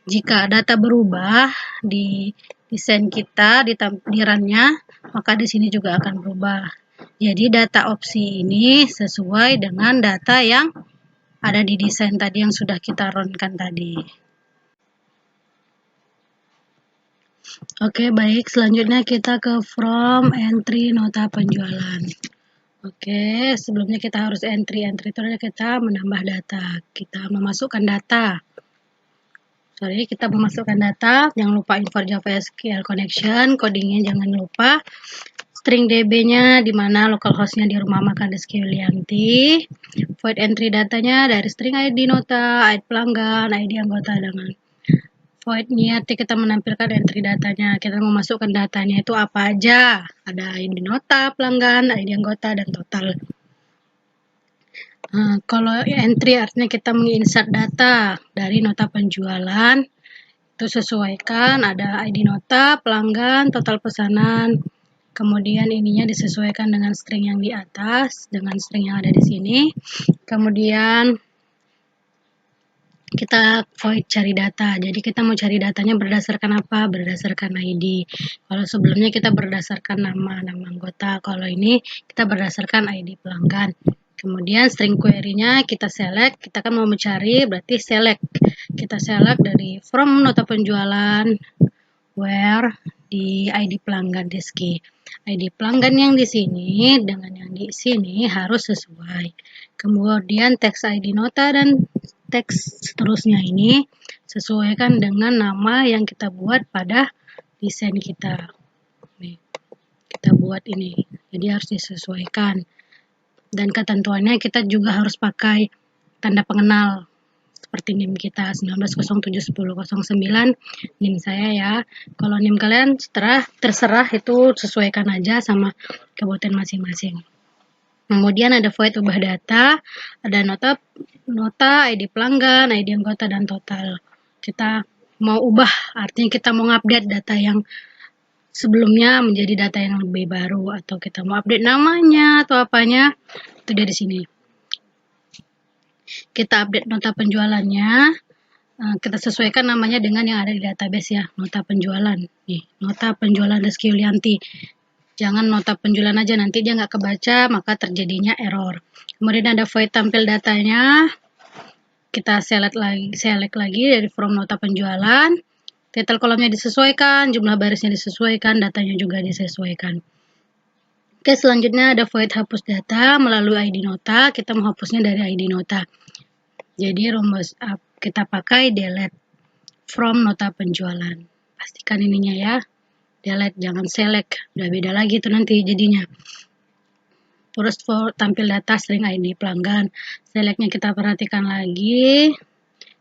Speaker 1: Jika data berubah di desain kita, di tampilannya, maka di sini juga akan berubah. Jadi data opsi ini sesuai dengan data yang ada di desain tadi yang sudah kita runkan tadi. Oke, baik. Selanjutnya kita ke from entry nota penjualan. Oke, sebelumnya kita harus entry. Entry itu adalah kita menambah data. Kita memasukkan data. Sorry, kita memasukkan data. Jangan lupa import Java SQL connection. Codingnya jangan lupa. String DB-nya di mana localhost-nya di rumah makan Rizky Yulianti. Void entry datanya dari string ID nota, ID pelanggan, ID anggota dengan void niat kita menampilkan entry datanya. Kita mau masukkan datanya itu apa aja. Ada ID nota, pelanggan, ID anggota, dan total. Kalau entry artinya kita menginsert data dari nota penjualan. Itu sesuaikan, ada ID nota, pelanggan, total pesanan. Kemudian ininya disesuaikan dengan string yang di atas, dengan string yang ada di sini. Kemudian kita void cari data. Jadi kita mau cari datanya berdasarkan apa? Berdasarkan ID. Kalau sebelumnya kita berdasarkan nama anggota. Kalau ini kita berdasarkan ID pelanggan. Kemudian string query-nya kita select. Kita kan mau mencari, berarti select. Kita select dari from nota penjualan, where di ID pelanggan Rizky. ID pelanggan yang di sini dengan yang di sini harus sesuai. Kemudian teks ID nota dan teks seterusnya ini sesuaikan dengan nama yang kita buat pada desain kita. Nih, kita buat ini, jadi harus disesuaikan. Dan ketentuannya kita juga harus pakai tanda pengenal. Seperti NIM kita 19071009 NIM saya ya. Kalau NIM kalian terserah itu sesuaikan aja sama kebutuhan masing-masing. Kemudian ada void ubah data, ada nota, ID pelanggan, ID anggota, dan total. Kita mau ubah, artinya kita mau update data yang sebelumnya menjadi data yang lebih baru, atau kita mau update namanya atau apanya, itu dari sini. Kita update nota penjualannya, kita sesuaikan namanya dengan yang ada di database ya, nota penjualan. Nih, nota penjualan Rizky Yulianti. Jangan nota penjualan aja, nanti dia nggak kebaca, maka terjadinya error. Kemudian ada void tampil datanya, kita select lagi dari from nota penjualan. Title kolomnya disesuaikan, jumlah barisnya disesuaikan, datanya juga disesuaikan. Oke, selanjutnya ada void hapus data melalui ID nota. Kita menghapusnya dari ID nota. Jadi rumus kita pakai delete from nota penjualan. Pastikan ininya ya. Delete, jangan select. Udah beda lagi tuh nanti jadinya. Terus for tampil data string ID pelanggan. Selectnya kita perhatikan lagi.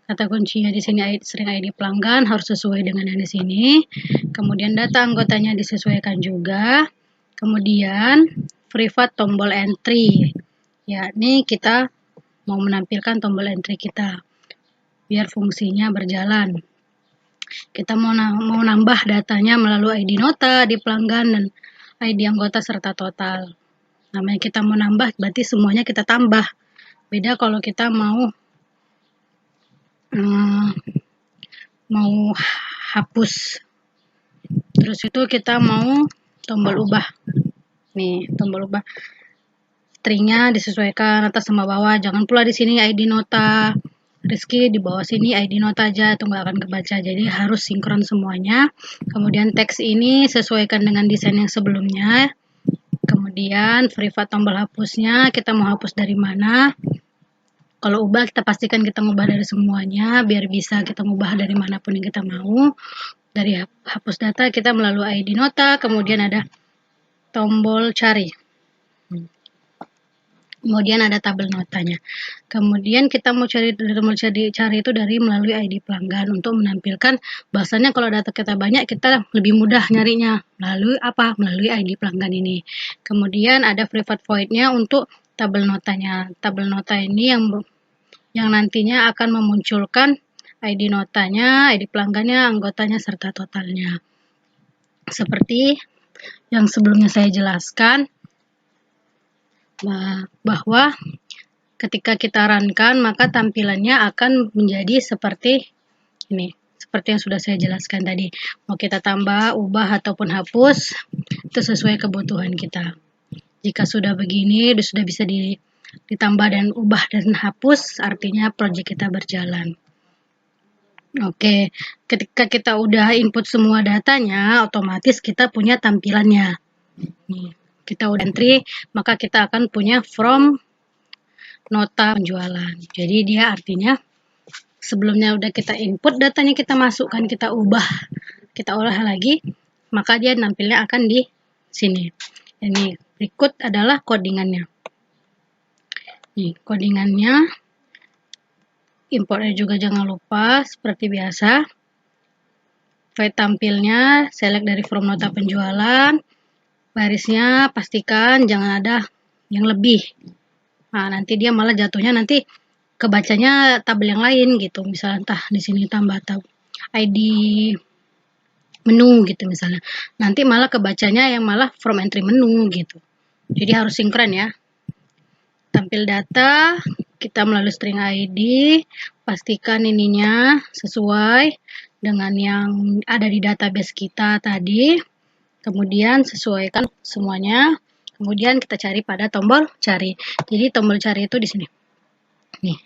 Speaker 1: Kata kuncinya di sini string ID pelanggan harus sesuai dengan yang di sini. Kemudian data anggotanya disesuaikan juga. Kemudian privat tombol entry, yakni kita mau menampilkan tombol entry kita biar fungsinya berjalan. Kita mau nambah datanya melalui ID nota di pelanggan dan ID anggota serta total. Namanya kita mau nambah berarti semuanya kita tambah. Beda kalau kita mau mau hapus. Terus itu kita mau tombol ubah. Nih, tombol ubah. Stringnya disesuaikan atas sama bawah. Jangan pula di sini ID nota Rizky, di bawah sini ID nota aja, itu nggak akan kebaca. Jadi harus sinkron semuanya. Kemudian teks ini sesuaikan dengan desain yang sebelumnya. Kemudian privat tombol hapusnya, kita mau hapus dari mana. Kalau ubah, kita pastikan kita ngubah dari semuanya, biar bisa kita ngubah dari manapun yang kita mau. Dari hapus data, kita melalui ID nota, kemudian ada tombol cari. Kemudian ada tabel notanya. Kemudian kita mau cari itu dari melalui ID pelanggan untuk menampilkan bahwasannya kalau data kita banyak, kita lebih mudah nyarinya melalui apa? Melalui ID pelanggan ini. Kemudian ada private void-nya untuk tabel notanya. Tabel nota ini yang nantinya akan memunculkan ID notanya, ID pelanggannya, anggotanya, serta totalnya. Seperti yang sebelumnya saya jelaskan, bahwa ketika kita runkan maka tampilannya akan menjadi seperti ini, seperti yang sudah saya jelaskan tadi. Mau kita tambah, ubah, ataupun hapus, itu sesuai kebutuhan kita. Jika sudah begini, sudah bisa ditambah dan ubah dan hapus, artinya project kita berjalan. Oke, ketika kita udah input semua datanya, otomatis kita punya tampilannya. Nih, kita udah entry, maka kita akan punya from nota penjualan. Jadi dia artinya sebelumnya udah kita input datanya, kita masukkan, kita ubah, kita olah lagi, maka dia nampilnya akan di sini. Ini berikut adalah codingannya. Nih, codingannya, importnya juga jangan lupa seperti biasa. File tampilnya, select dari from nota penjualan. Barisnya pastikan jangan ada yang lebih. Nah, nanti dia malah jatuhnya nanti kebacanya tabel yang lain gitu. Misalnya entah di sini tambah ID menu gitu misalnya. Nanti malah kebacanya yang malah from entry menu gitu. Jadi harus sinkron ya. Tampil data, kita melalui string ID, pastikan ininya sesuai dengan yang ada di database kita tadi. Kemudian sesuaikan semuanya. Kemudian kita cari pada tombol cari. Jadi tombol cari itu di sini. Nih.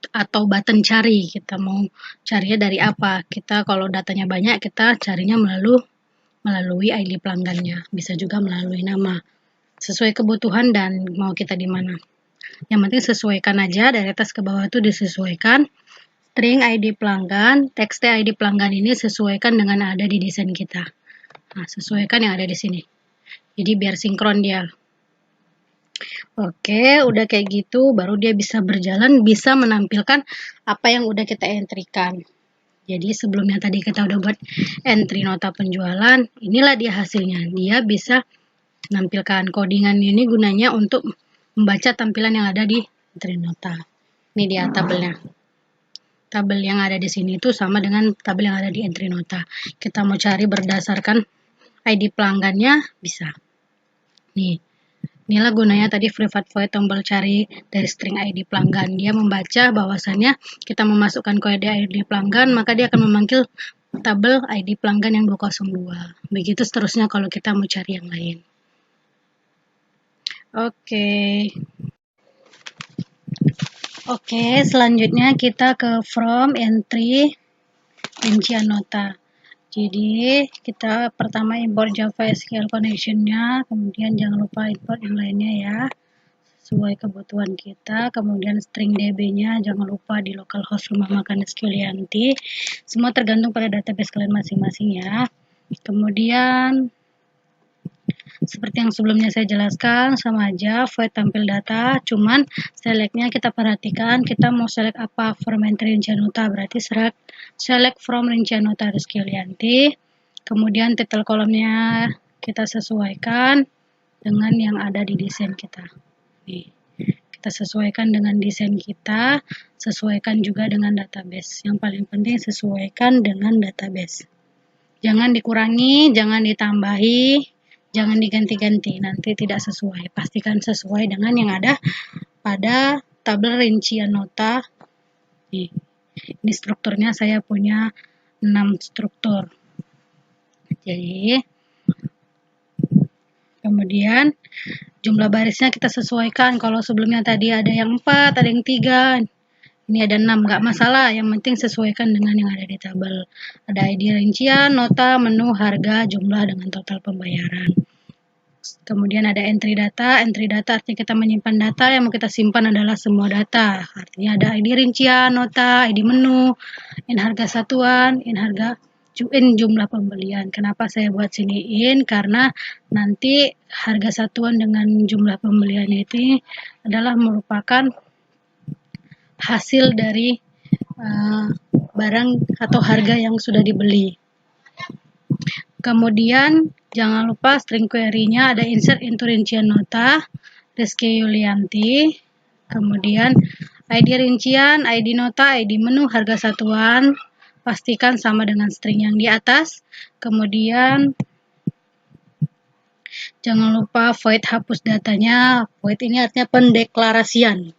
Speaker 1: Atau button cari. Kita mau carinya dari apa? Kita kalau datanya banyak, kita carinya melalui ID pelanggannya. Bisa juga melalui nama. Sesuai kebutuhan dan mau kita di mana. Yang penting sesuaikan aja, dari atas ke bawah itu disesuaikan. String ID pelanggan, teks ID pelanggan ini sesuaikan dengan ada di desain kita. Nah, sesuaikan yang ada di sini. Jadi biar sinkron dia. Oke, udah kayak gitu, baru dia bisa berjalan, bisa menampilkan apa yang udah kita entrykan. Jadi sebelumnya tadi kita udah buat entry nota penjualan, inilah dia hasilnya. Dia bisa menampilkan codingan ini gunanya untuk membaca tampilan yang ada di entry nota. Ini dia tabelnya. Tabel yang ada di sini itu sama dengan tabel yang ada di entry nota. Kita mau cari berdasarkan ID pelanggannya, bisa. Nih, inilah gunanya tadi private void tombol cari dari string ID pelanggan. Dia membaca bahwasannya kita memasukkan kode ID pelanggan, maka dia akan memanggil tabel ID pelanggan yang 202. Begitu seterusnya kalau kita mau cari yang lain. Oke, selanjutnya kita ke from entry rincian nota. Jadi kita pertama import Java SQL connection-nya, kemudian jangan lupa import yang lainnya ya, sesuai kebutuhan kita. Kemudian string DB-nya jangan lupa di localhost rumah makan Rizky Yulianti. Semua tergantung pada database kalian masing-masing ya. Kemudian seperti yang sebelumnya saya jelaskan, sama aja void tampil data, cuman selectnya kita perhatikan, kita mau select apa, from entry rincian nota, berarti select from rincian nota Rizky Yulianti. Kemudian title kolomnya kita sesuaikan dengan yang ada di desain kita. Nih, kita sesuaikan dengan desain kita, sesuaikan juga dengan database. Yang paling penting sesuaikan dengan database. Jangan dikurangi, jangan ditambahi, jangan diganti-ganti, nanti tidak sesuai. Pastikan sesuai dengan yang ada pada tabel rincian nota. Nih, Ini strukturnya saya punya 6 struktur. Jadi, kemudian jumlah barisnya kita sesuaikan. Kalau sebelumnya tadi ada yang 4, ada yang 3, ini ada 6, nggak masalah. Yang penting sesuaikan dengan yang ada di tabel. Ada ID rincian, nota, menu, harga, jumlah dengan total pembayaran. Kemudian ada entry data artinya kita menyimpan data, yang mau kita simpan adalah semua data. Artinya ada ID rincian, nota, ID menu, in harga satuan, in jumlah pembelian. Kenapa saya buat sini in? Karena nanti harga satuan dengan jumlah pembelian itu adalah merupakan hasil dari barang atau harga yang sudah dibeli. Kemudian jangan lupa string query-nya ada insert into rincian nota, Rizky Yulianti. Kemudian ID rincian, ID nota, ID menu, harga satuan, pastikan sama dengan string yang di atas. Kemudian jangan lupa void hapus datanya. Void ini artinya pendeklarasian.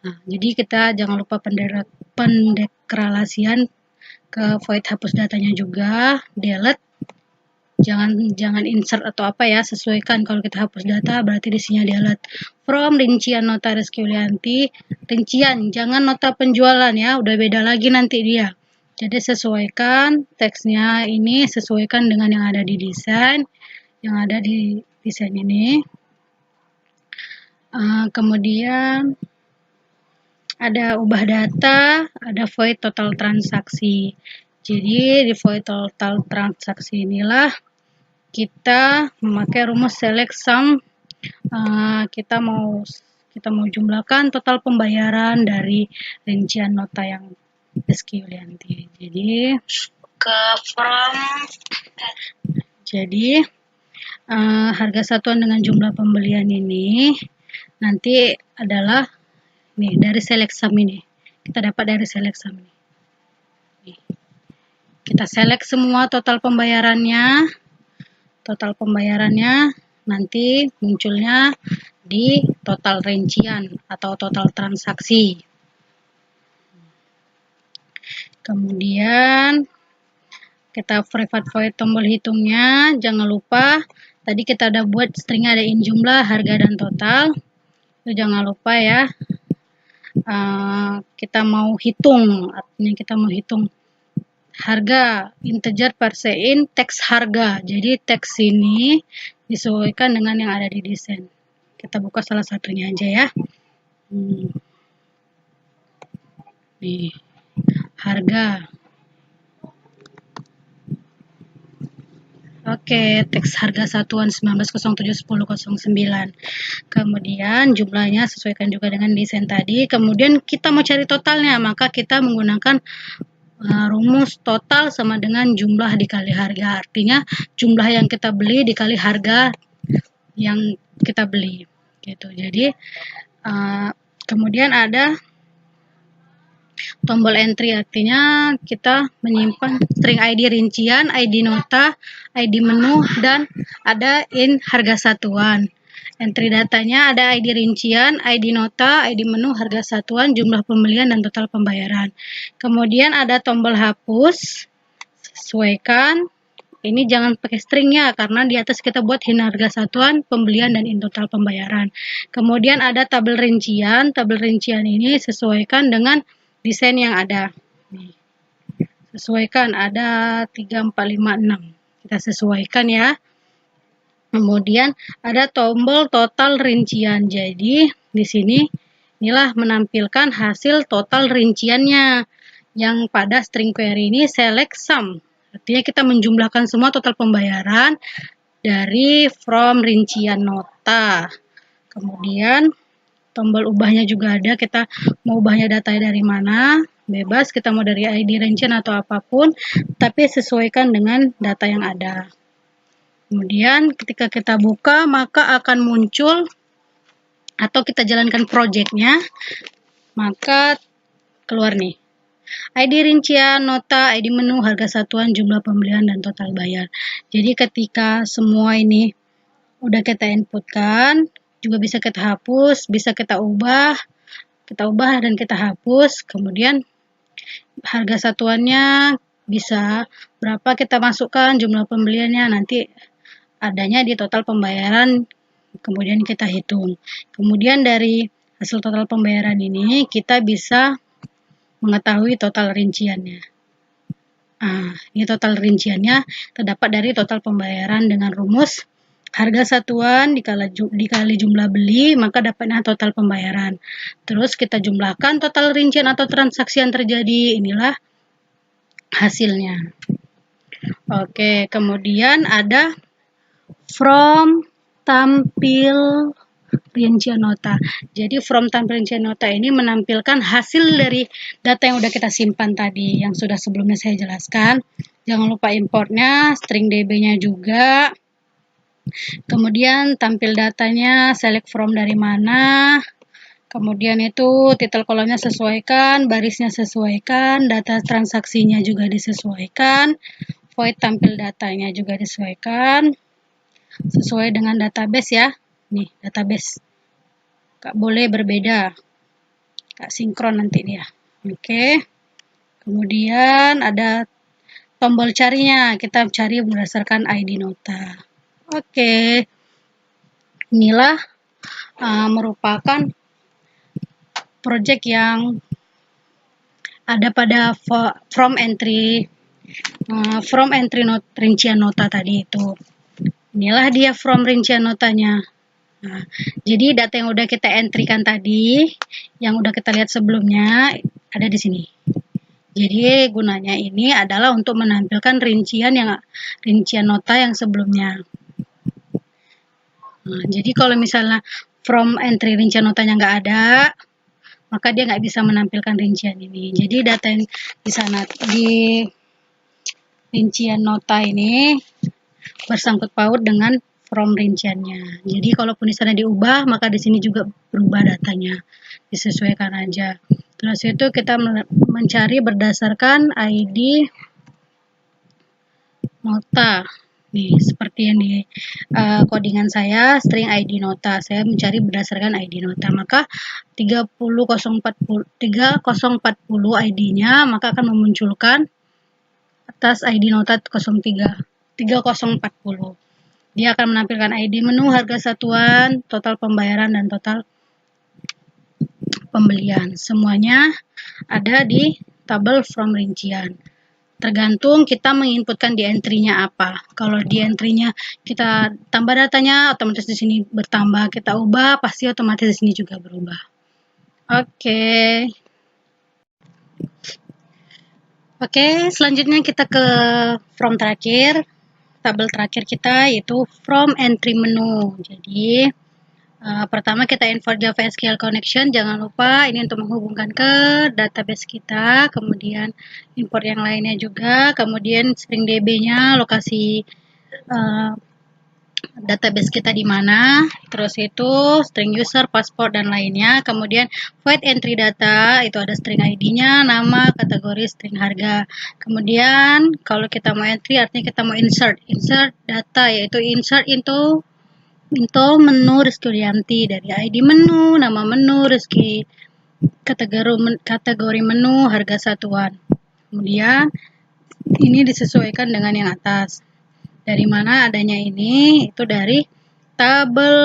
Speaker 1: Nah, jadi kita jangan lupa pendeklarasian ke void hapus datanya juga, delete. Jangan insert atau apa ya, sesuaikan. Kalau kita hapus data berarti isinya delete. From rincian nota Rizky Yulianti, rincian, jangan nota penjualan ya, udah beda lagi nanti dia. Jadi sesuaikan teksnya ini, sesuaikan dengan yang ada di desain, ini. Kemudian ada ubah data, ada void total transaksi. Jadi di void total transaksi inilah kita memakai rumus select sum. Kita mau jumlahkan total pembayaran dari rincian nota yang Rizky Yulianti. Jadi harga satuan dengan jumlah pembelian ini nanti adalah nih dari select sum ini. Kita dapat dari select sum ini. Kita select semua total pembayarannya. Total pembayarannya nanti munculnya di total rincian atau total transaksi. Kemudian kita private void tombol hitungnya. Jangan lupa tadi kita udah buat string ada in jumlah, harga, dan total. Itu jangan lupa ya. Kita mau hitung, artinya kita mau hitung harga integer per se in teks harga. Jadi teks ini disesuaikan dengan yang ada di desain. Kita buka salah satunya aja ya. Nih, harga. Oke, teks harga satuan 19071009. Kemudian jumlahnya sesuaikan juga dengan desain tadi. Kemudian kita mau cari totalnya, maka kita menggunakan rumus total sama dengan jumlah dikali harga. Artinya jumlah yang kita beli dikali harga yang kita beli. Gitu. Jadi kemudian ada tombol entry, artinya kita menyimpan string ID rincian, ID nota, ID menu, dan ada in harga satuan. Entry datanya ada ID rincian, ID nota, ID menu, harga satuan, jumlah pembelian, dan total pembayaran. Kemudian ada tombol hapus, sesuaikan. Ini jangan pakai string ya, karena di atas kita buat in harga satuan, pembelian, dan in total pembayaran. Kemudian ada tabel rincian. Tabel rincian ini sesuaikan dengan desain yang ada. Sesuaikan, ada 3, 4, 5, 6. Kita sesuaikan ya. Kemudian ada tombol total rincian. Jadi di sini inilah menampilkan hasil total rinciannya. Yang pada string query ini select sum. Artinya kita menjumlahkan semua total pembayaran dari from rincian nota. Kemudian tombol ubahnya juga ada. Kita mau ubahnya data dari mana? Bebas, kita mau dari ID rincian atau apapun, tapi sesuaikan dengan data yang ada. Kemudian ketika kita buka, maka akan muncul atau kita jalankan projectnya, maka keluar nih. ID rincian, nota, ID menu, harga satuan, jumlah pembelian, dan total bayar. Jadi ketika semua ini udah kita inputkan, juga bisa kita hapus, bisa kita ubah dan kita hapus. Kemudian harga satuannya bisa berapa kita masukkan, jumlah pembeliannya nanti adanya di total pembayaran, kemudian kita hitung. Kemudian dari hasil total pembayaran ini kita bisa mengetahui total rinciannya. Ini total rinciannya terdapat dari total pembayaran dengan rumus harga satuan dikali jumlah beli, maka dapatnya total pembayaran. Terus kita jumlahkan total rincian atau transaksi yang terjadi, inilah hasilnya. Oke, kemudian ada from tampil rincian nota. Jadi from tampil rincian nota ini menampilkan hasil dari data yang udah kita simpan tadi, yang sudah sebelumnya saya jelaskan. Jangan lupa importnya, string db-nya juga. Kemudian tampil datanya, select from dari mana. Kemudian itu titel kolomnya sesuaikan, barisnya sesuaikan, data transaksinya juga disesuaikan, void tampil datanya juga disesuaikan, sesuai dengan database ya. Nih, database. Gak boleh berbeda. Gak sinkron nanti dia. Oke. Kemudian ada tombol carinya. Kita cari berdasarkan ID nota. Oke. Inilah merupakan project yang ada pada from entry rincian nota tadi itu. Inilah dia from rincian notanya. Jadi data yang udah kita entrykan tadi, yang udah kita lihat sebelumnya, ada di sini. Jadi gunanya ini adalah untuk menampilkan rincian nota yang sebelumnya. Jadi kalau misalnya from entry rincian notanya nggak ada, maka dia nggak bisa menampilkan rincian ini. Jadi data yang di sana di rincian nota ini bersangkut paut dengan from rinciannya. Jadi kalaupun di sana diubah, maka di sini juga berubah datanya. Disesuaikan aja. Terus itu kita mencari berdasarkan ID nota. Nih, seperti yang di codingan saya, string ID nota. Saya mencari berdasarkan ID nota. Maka 3040 ID-nya maka akan memunculkan atas ID nota 3040. Dia akan menampilkan ID menu, harga satuan, total pembayaran, dan total pembelian. Semuanya ada di tabel from rincian. Tergantung kita menginputkan di entry-nya apa. Kalau di entry-nya kita tambah datanya, otomatis di sini bertambah. Kita ubah, pasti otomatis di sini juga berubah. Oke. Oke, selanjutnya kita ke from terakhir. Tabel terakhir kita yaitu from entry menu. Jadi pertama kita import Java SQL connection, jangan lupa ini untuk menghubungkan ke database kita, kemudian import yang lainnya juga, kemudian string db-nya, lokasi database kita di mana, terus itu string user, password, dan lainnya, kemudian void entry data, itu ada string ID-nya, nama, kategori, string harga. Kemudian kalau kita mau entry artinya kita mau insert data, yaitu insert into menu Rizky Yulianti, dari ID menu, nama menu Rizky, kategori menu, harga satuan. Kemudian ini disesuaikan dengan yang atas. Dari mana adanya ini? Itu dari tabel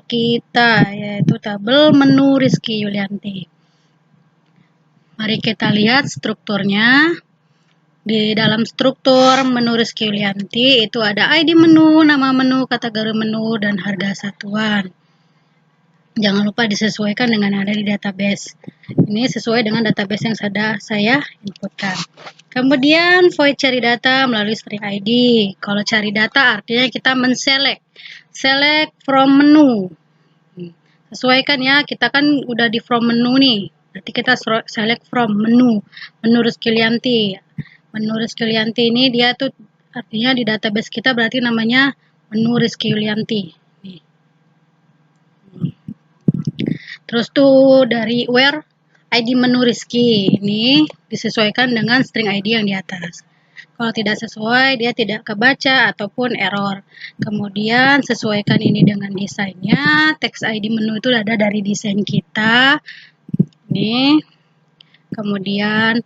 Speaker 1: kita, yaitu tabel menu Rizky Yulianti. Mari kita lihat strukturnya. Di dalam struktur menu Rizky Yulianti itu ada ID menu, nama menu, kategori menu, dan harga satuan. Jangan lupa disesuaikan dengan yang ada di database. Ini sesuai dengan database yang sudah saya inputkan. Kemudian void cari data melalui string ID. Kalau cari data artinya kita select from menu. Sesuaikan ya, kita kan udah di from menu nih. Nanti kita select from menu Rizky Yulianti. Menu Rizky Yulianti ini dia tuh artinya di database kita berarti namanya menu Rizky Yulianti. Nih. Terus tuh dari where ID menu Rizky ini disesuaikan dengan string ID yang di atas. Kalau tidak sesuai, dia tidak kebaca ataupun error. Kemudian sesuaikan ini dengan desainnya. Text ID menu itu ada dari desain kita. Nih. kemudian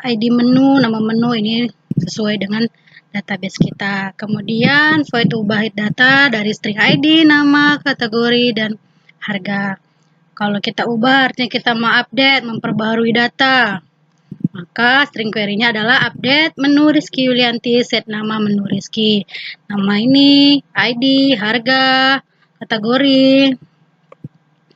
Speaker 1: ID menu, nama menu ini sesuai dengan database kita. Kemudian void ubah data dari string ID, nama, kategori, dan harga. Kalau kita ubah artinya kita mau update, memperbarui data. Maka string query-nya adalah update menu Rizky Yulianti, set nama menu Rizky. Nama ini, ID, harga, kategori.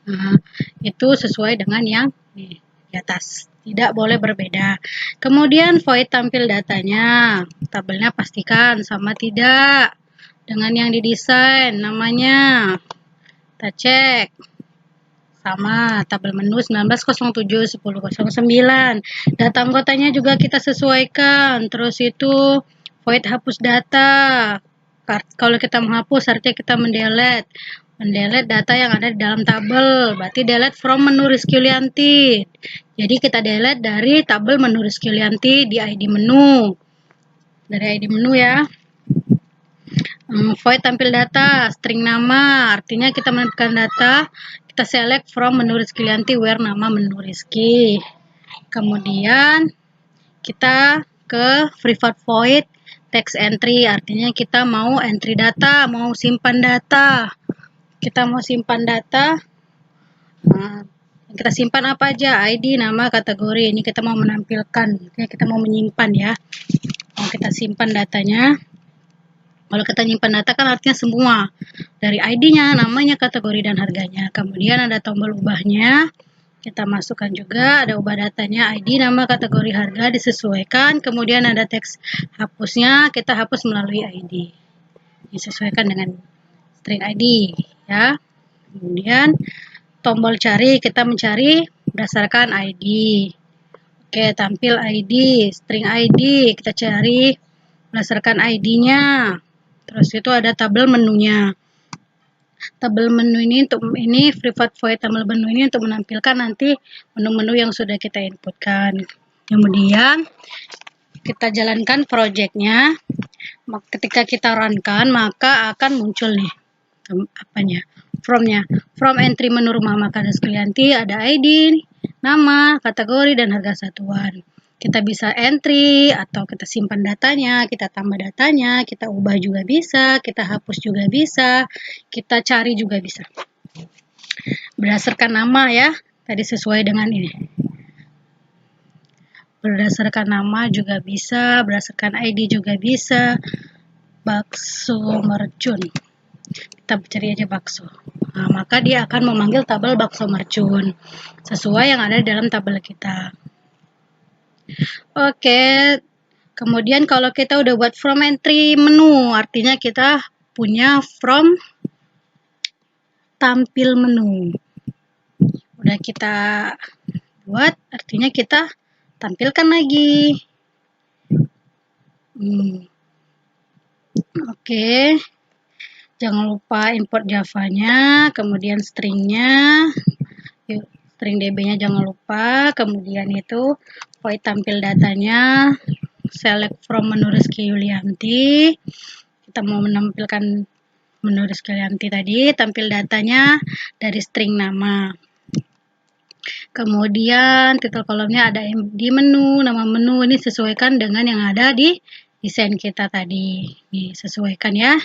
Speaker 1: Nah, itu sesuai dengan yang di atas. Tidak boleh berbeda. Kemudian void tampil datanya. Tabelnya pastikan sama tidak dengan yang didesain. Namanya kita cek. Sama tabel menu 1907 1009. Data anggotanya juga kita sesuaikan. Terus itu void hapus data. Kalau kita menghapus artinya kita mendelete data yang ada di dalam tabel. Berarti delete from menu Rizky Yulianti. Jadi kita delete dari tabel menu Rizky Yulianti di ID menu. Dari ID menu ya. Void tampil data, string nama, artinya kita menempelkan data, kita select from menu Rizky Yulianti where nama menu Rizky. Kemudian kita ke private void text entry, artinya kita mau entry data, mau simpan data. Kita mau simpan data, kita simpan apa aja, ID, nama, kategori. Ini kita mau menampilkan, kita mau menyimpan ya. Mau kita simpan datanya. Kalau kita nyimpan data kan artinya semua. Dari ID-nya, namanya, kategori, dan harganya. Kemudian ada tombol ubahnya. Kita masukkan juga, ada ubah datanya, ID, nama, kategori, harga, disesuaikan. Kemudian ada teks hapusnya, kita hapus melalui ID. Disesuaikan dengan string ID. Ya. Kemudian tombol cari, kita mencari berdasarkan ID. Oke, tampil ID, string ID, kita cari berdasarkan ID-nya. Terus itu ada tabel menunya. Tabel menu ini private void tabel menu ini untuk menampilkan nanti menu-menu yang sudah kita inputkan. Kemudian kita jalankan projectnya. Ketika kita runkan maka akan muncul nih from entry menu rumah makan Rizky Yulianti ada ID, nama, kategori, dan harga satuan. Kita bisa entry atau kita simpan datanya, kita tambah datanya, kita ubah juga bisa, kita hapus juga bisa, kita cari juga bisa. Berdasarkan nama ya, tadi sesuai dengan ini. Berdasarkan nama juga bisa, berdasarkan ID juga bisa. Bakso mercun. Kita cari aja bakso. Nah, maka dia akan memanggil tabel bakso mercun sesuai yang ada di dalam tabel kita. Oke, kemudian kalau kita udah buat from entry menu, artinya kita punya from tampil menu. Udah kita buat, artinya kita tampilkan lagi. Oke, jangan lupa import Java-nya, kemudian stringnya, string DB-nya jangan lupa, kemudian itu void tampil datanya, select from menu Rizky Yulianti. Kita mau menampilkan menu Rizky Yulianti tadi, tampil datanya dari string nama. Kemudian title kolomnya ada di menu, nama menu ini sesuaikan dengan yang ada di desain kita tadi. Disesuaikan ya.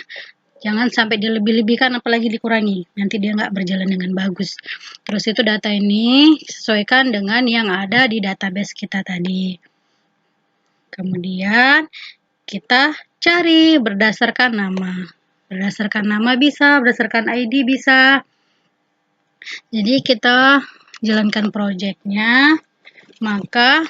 Speaker 1: Jangan sampai dilebih-lebihkan apalagi dikurangi. Nanti dia nggak berjalan dengan bagus. Terus itu data ini sesuaikan dengan yang ada di database kita tadi. Kemudian kita cari berdasarkan nama. Berdasarkan nama bisa, berdasarkan ID bisa. Jadi kita jalankan projectnya. Maka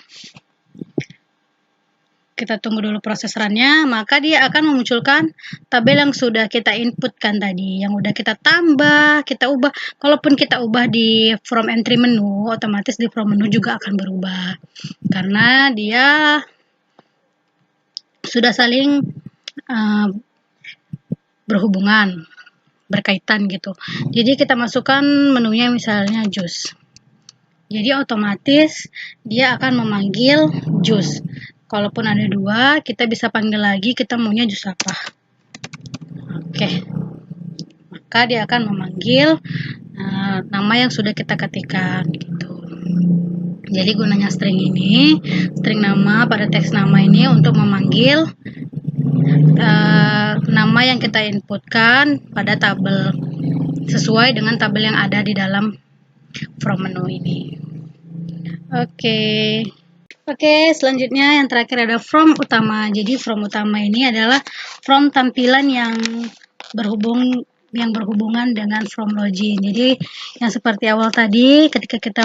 Speaker 1: kita tunggu dulu proses run-nya, maka dia akan memunculkan tabel yang sudah kita inputkan tadi, yang udah kita tambah, kita ubah. Kalaupun kita ubah di from entry menu, otomatis di from menu juga akan berubah. Karena dia sudah saling berhubungan, berkaitan gitu. Jadi kita masukkan menunya misalnya jus. Jadi otomatis dia akan memanggil jus. Kalaupun ada dua, kita bisa panggil lagi, kita maunya jus apa. Oke. Maka dia akan memanggil nama yang sudah kita ketikkan gitu. Jadi gunanya string ini, string nama pada teks nama ini untuk memanggil nama yang kita inputkan pada tabel sesuai dengan tabel yang ada di dalam from menu ini. Oke, selanjutnya yang terakhir ada from utama. Jadi from utama ini adalah from tampilan yang berhubungan dengan from login. Jadi yang seperti awal tadi, ketika kita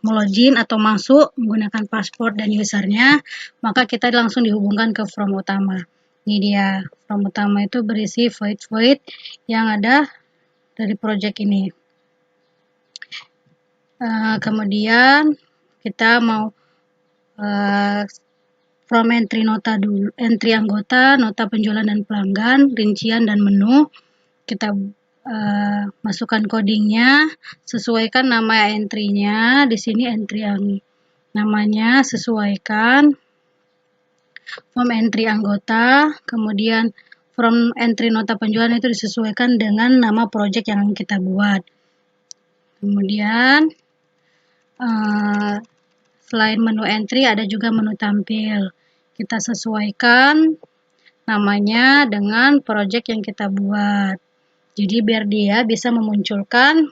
Speaker 1: melogin atau masuk menggunakan password dan usernya, maka kita langsung dihubungkan ke from utama. Ini dia, from utama itu berisi void yang ada dari project ini. Kemudian kita mau from entry nota dulu, entry anggota, nota penjualan dan pelanggan, rincian dan menu. Kita masukkan codingnya, sesuaikan nama entry-nya. Di sini entry yang namanya sesuaikan. From entry anggota, kemudian from entry nota penjualan itu disesuaikan dengan nama project yang kita buat. Kemudian selain menu entry ada juga menu tampil. Kita sesuaikan namanya dengan project yang kita buat. Jadi biar dia bisa memunculkan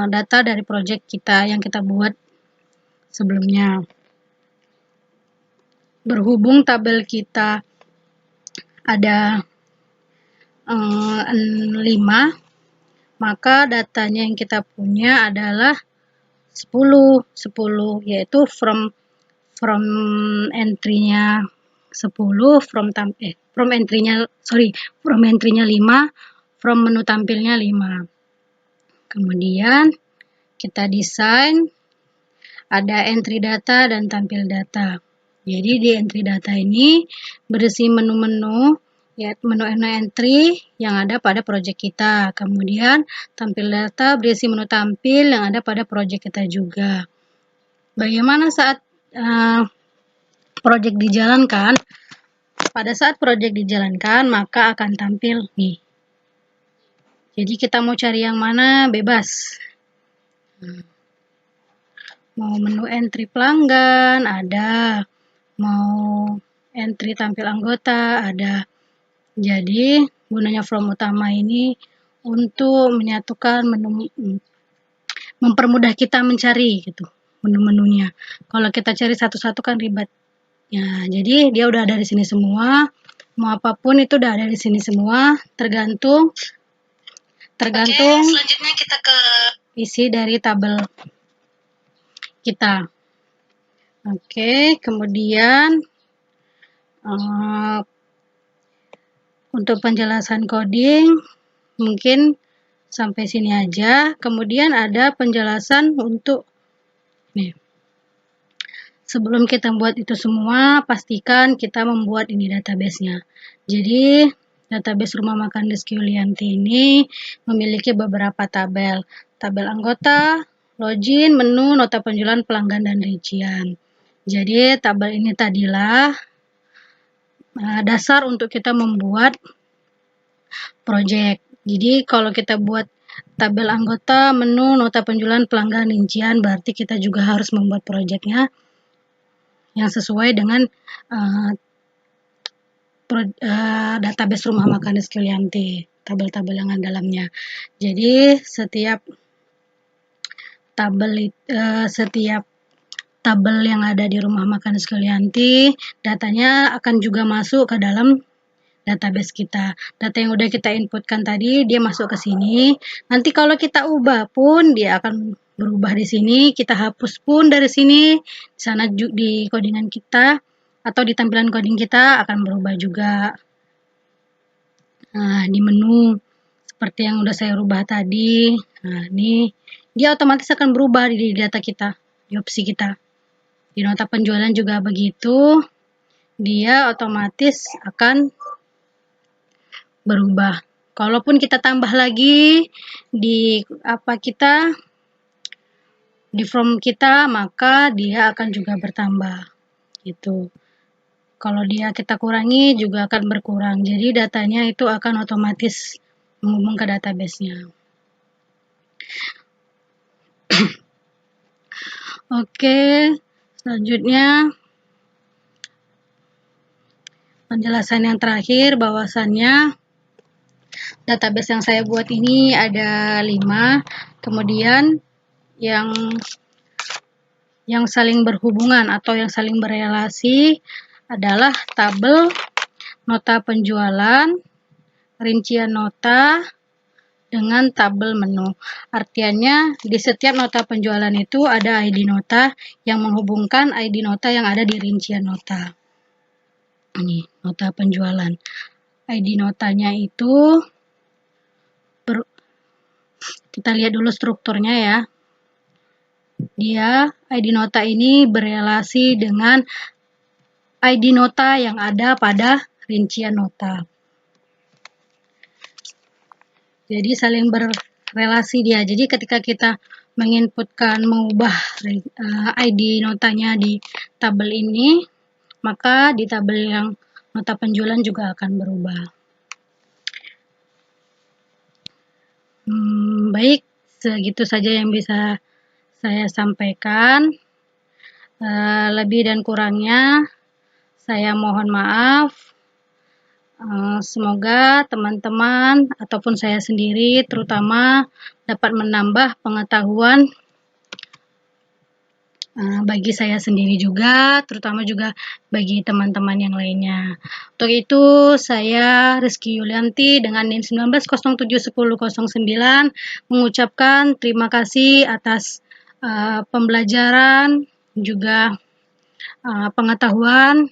Speaker 1: data dari project kita yang kita buat sebelumnya. Berhubung tabel kita ada 5, maka datanya yang kita punya adalah 10 yaitu from entry-nya 10, from entry-nya 5, from menu tampilnya 5. Kemudian kita desain ada entry data dan tampil data. Jadi di entry data ini berisi menu-menu, ya, menu entry yang ada pada project kita. Kemudian tampil data berisi menu tampil yang ada pada project kita juga. Bagaimana saat project dijalankan? Pada saat project dijalankan, maka akan tampil nih. Jadi kita mau cari yang mana, bebas. Mau menu entry pelanggan, ada. Mau entry tampil anggota, ada. Jadi gunanya from utama ini untuk menyatukan menu, mempermudah kita mencari gitu menu-menunya. Kalau kita cari satu-satu kan ribet. Ya, jadi dia udah ada di sini semua. Mau apapun itu udah ada di sini semua, tergantung selanjutnya kita ke isi dari tabel kita. Kemudian untuk penjelasan coding mungkin sampai sini aja. Kemudian ada penjelasan untuk nih. Sebelum kita buat itu semua, pastikan kita membuat ini database-nya. Jadi database Rumah Makan Rizky Yulianti ini memiliki beberapa tabel. Tabel anggota, login, menu, nota penjualan, pelanggan, dan rincian. Jadi tabel ini tadilah dasar untuk kita membuat project. Jadi kalau kita buat tabel anggota, menu, nota penjualan, pelanggan, rincian, berarti kita juga harus membuat projectnya yang sesuai dengan database Rumah Makan Rizky Yulianti, tabel-tabel yang ada dalamnya. Jadi setiap tabel yang ada di Rumah Makan Rizky Yulianti, datanya akan juga masuk ke dalam database kita. Data yang udah kita inputkan tadi, dia masuk ke sini. Nanti kalau kita ubah pun, dia akan berubah di sini. Kita hapus pun dari sini. Di sana di codingan kita, atau di tampilan coding kita akan berubah juga. Nah, di menu, seperti yang udah saya rubah tadi. Nah, ini, dia otomatis akan berubah di data kita, di opsi kita. Di nota penjualan juga begitu, dia otomatis akan berubah. Kalaupun kita tambah lagi di di from kita, maka dia akan juga bertambah gitu. Kalau kita kurangi juga akan berkurang. Jadi datanya itu akan otomatis menghubung ke database-nya. Oke, selanjutnya penjelasan yang terakhir bahwasannya database yang saya buat ini ada 5, kemudian yang saling berhubungan atau yang saling berelasi adalah tabel, nota penjualan, rincian nota, dengan tabel menu. Artinya di setiap nota penjualan itu ada ID nota yang menghubungkan ID nota yang ada di rincian nota. Ini nota penjualan. ID notanya itu kita lihat dulu strukturnya ya. Dia ID nota ini berelasi dengan ID nota yang ada pada rincian nota. Jadi saling berrelasi dia. Jadi ketika kita mengubah ID notanya di tabel ini, maka di tabel yang nota penjualan juga akan berubah. Baik, segitu saja yang bisa saya sampaikan. Lebih dan kurangnya saya mohon maaf. Semoga teman-teman ataupun saya sendiri terutama dapat menambah pengetahuan bagi saya sendiri juga, terutama juga bagi teman-teman yang lainnya. Untuk itu, saya Rizky Yulianti dengan NIM 19071009 mengucapkan terima kasih atas pembelajaran juga pengetahuan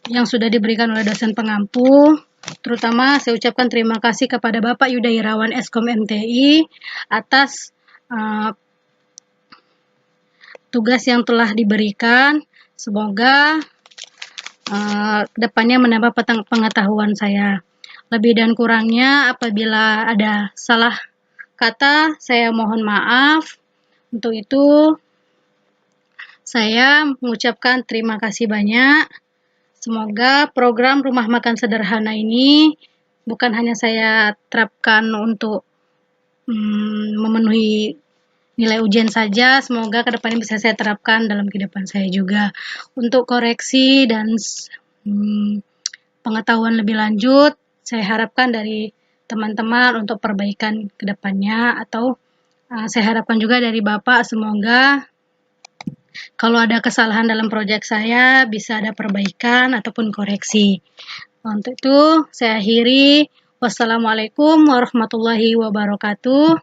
Speaker 1: yang sudah diberikan oleh dosen pengampu. Terutama saya ucapkan terima kasih kepada Bapak Yuda Irawan Eskom MTI atas tugas yang telah diberikan. Semoga depannya menambah pengetahuan saya. Lebih dan kurangnya apabila ada salah kata, saya mohon maaf. Untuk itu, saya mengucapkan terima kasih banyak. Semoga program rumah makan sederhana ini bukan hanya saya terapkan untuk memenuhi nilai ujian saja, semoga kedepannya bisa saya terapkan dalam kehidupan saya juga. Untuk koreksi dan pengetahuan lebih lanjut, saya harapkan dari teman-teman untuk perbaikan kedepannya, atau saya harapkan juga dari Bapak, semoga kalau ada kesalahan dalam proyek saya bisa ada perbaikan ataupun koreksi. Untuk itu, saya akhiri. Wassalamualaikum warahmatullahi wabarakatuh.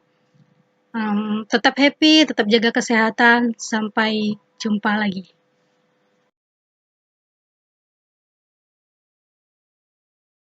Speaker 1: Tetap happy, tetap jaga kesehatan. Sampai jumpa lagi.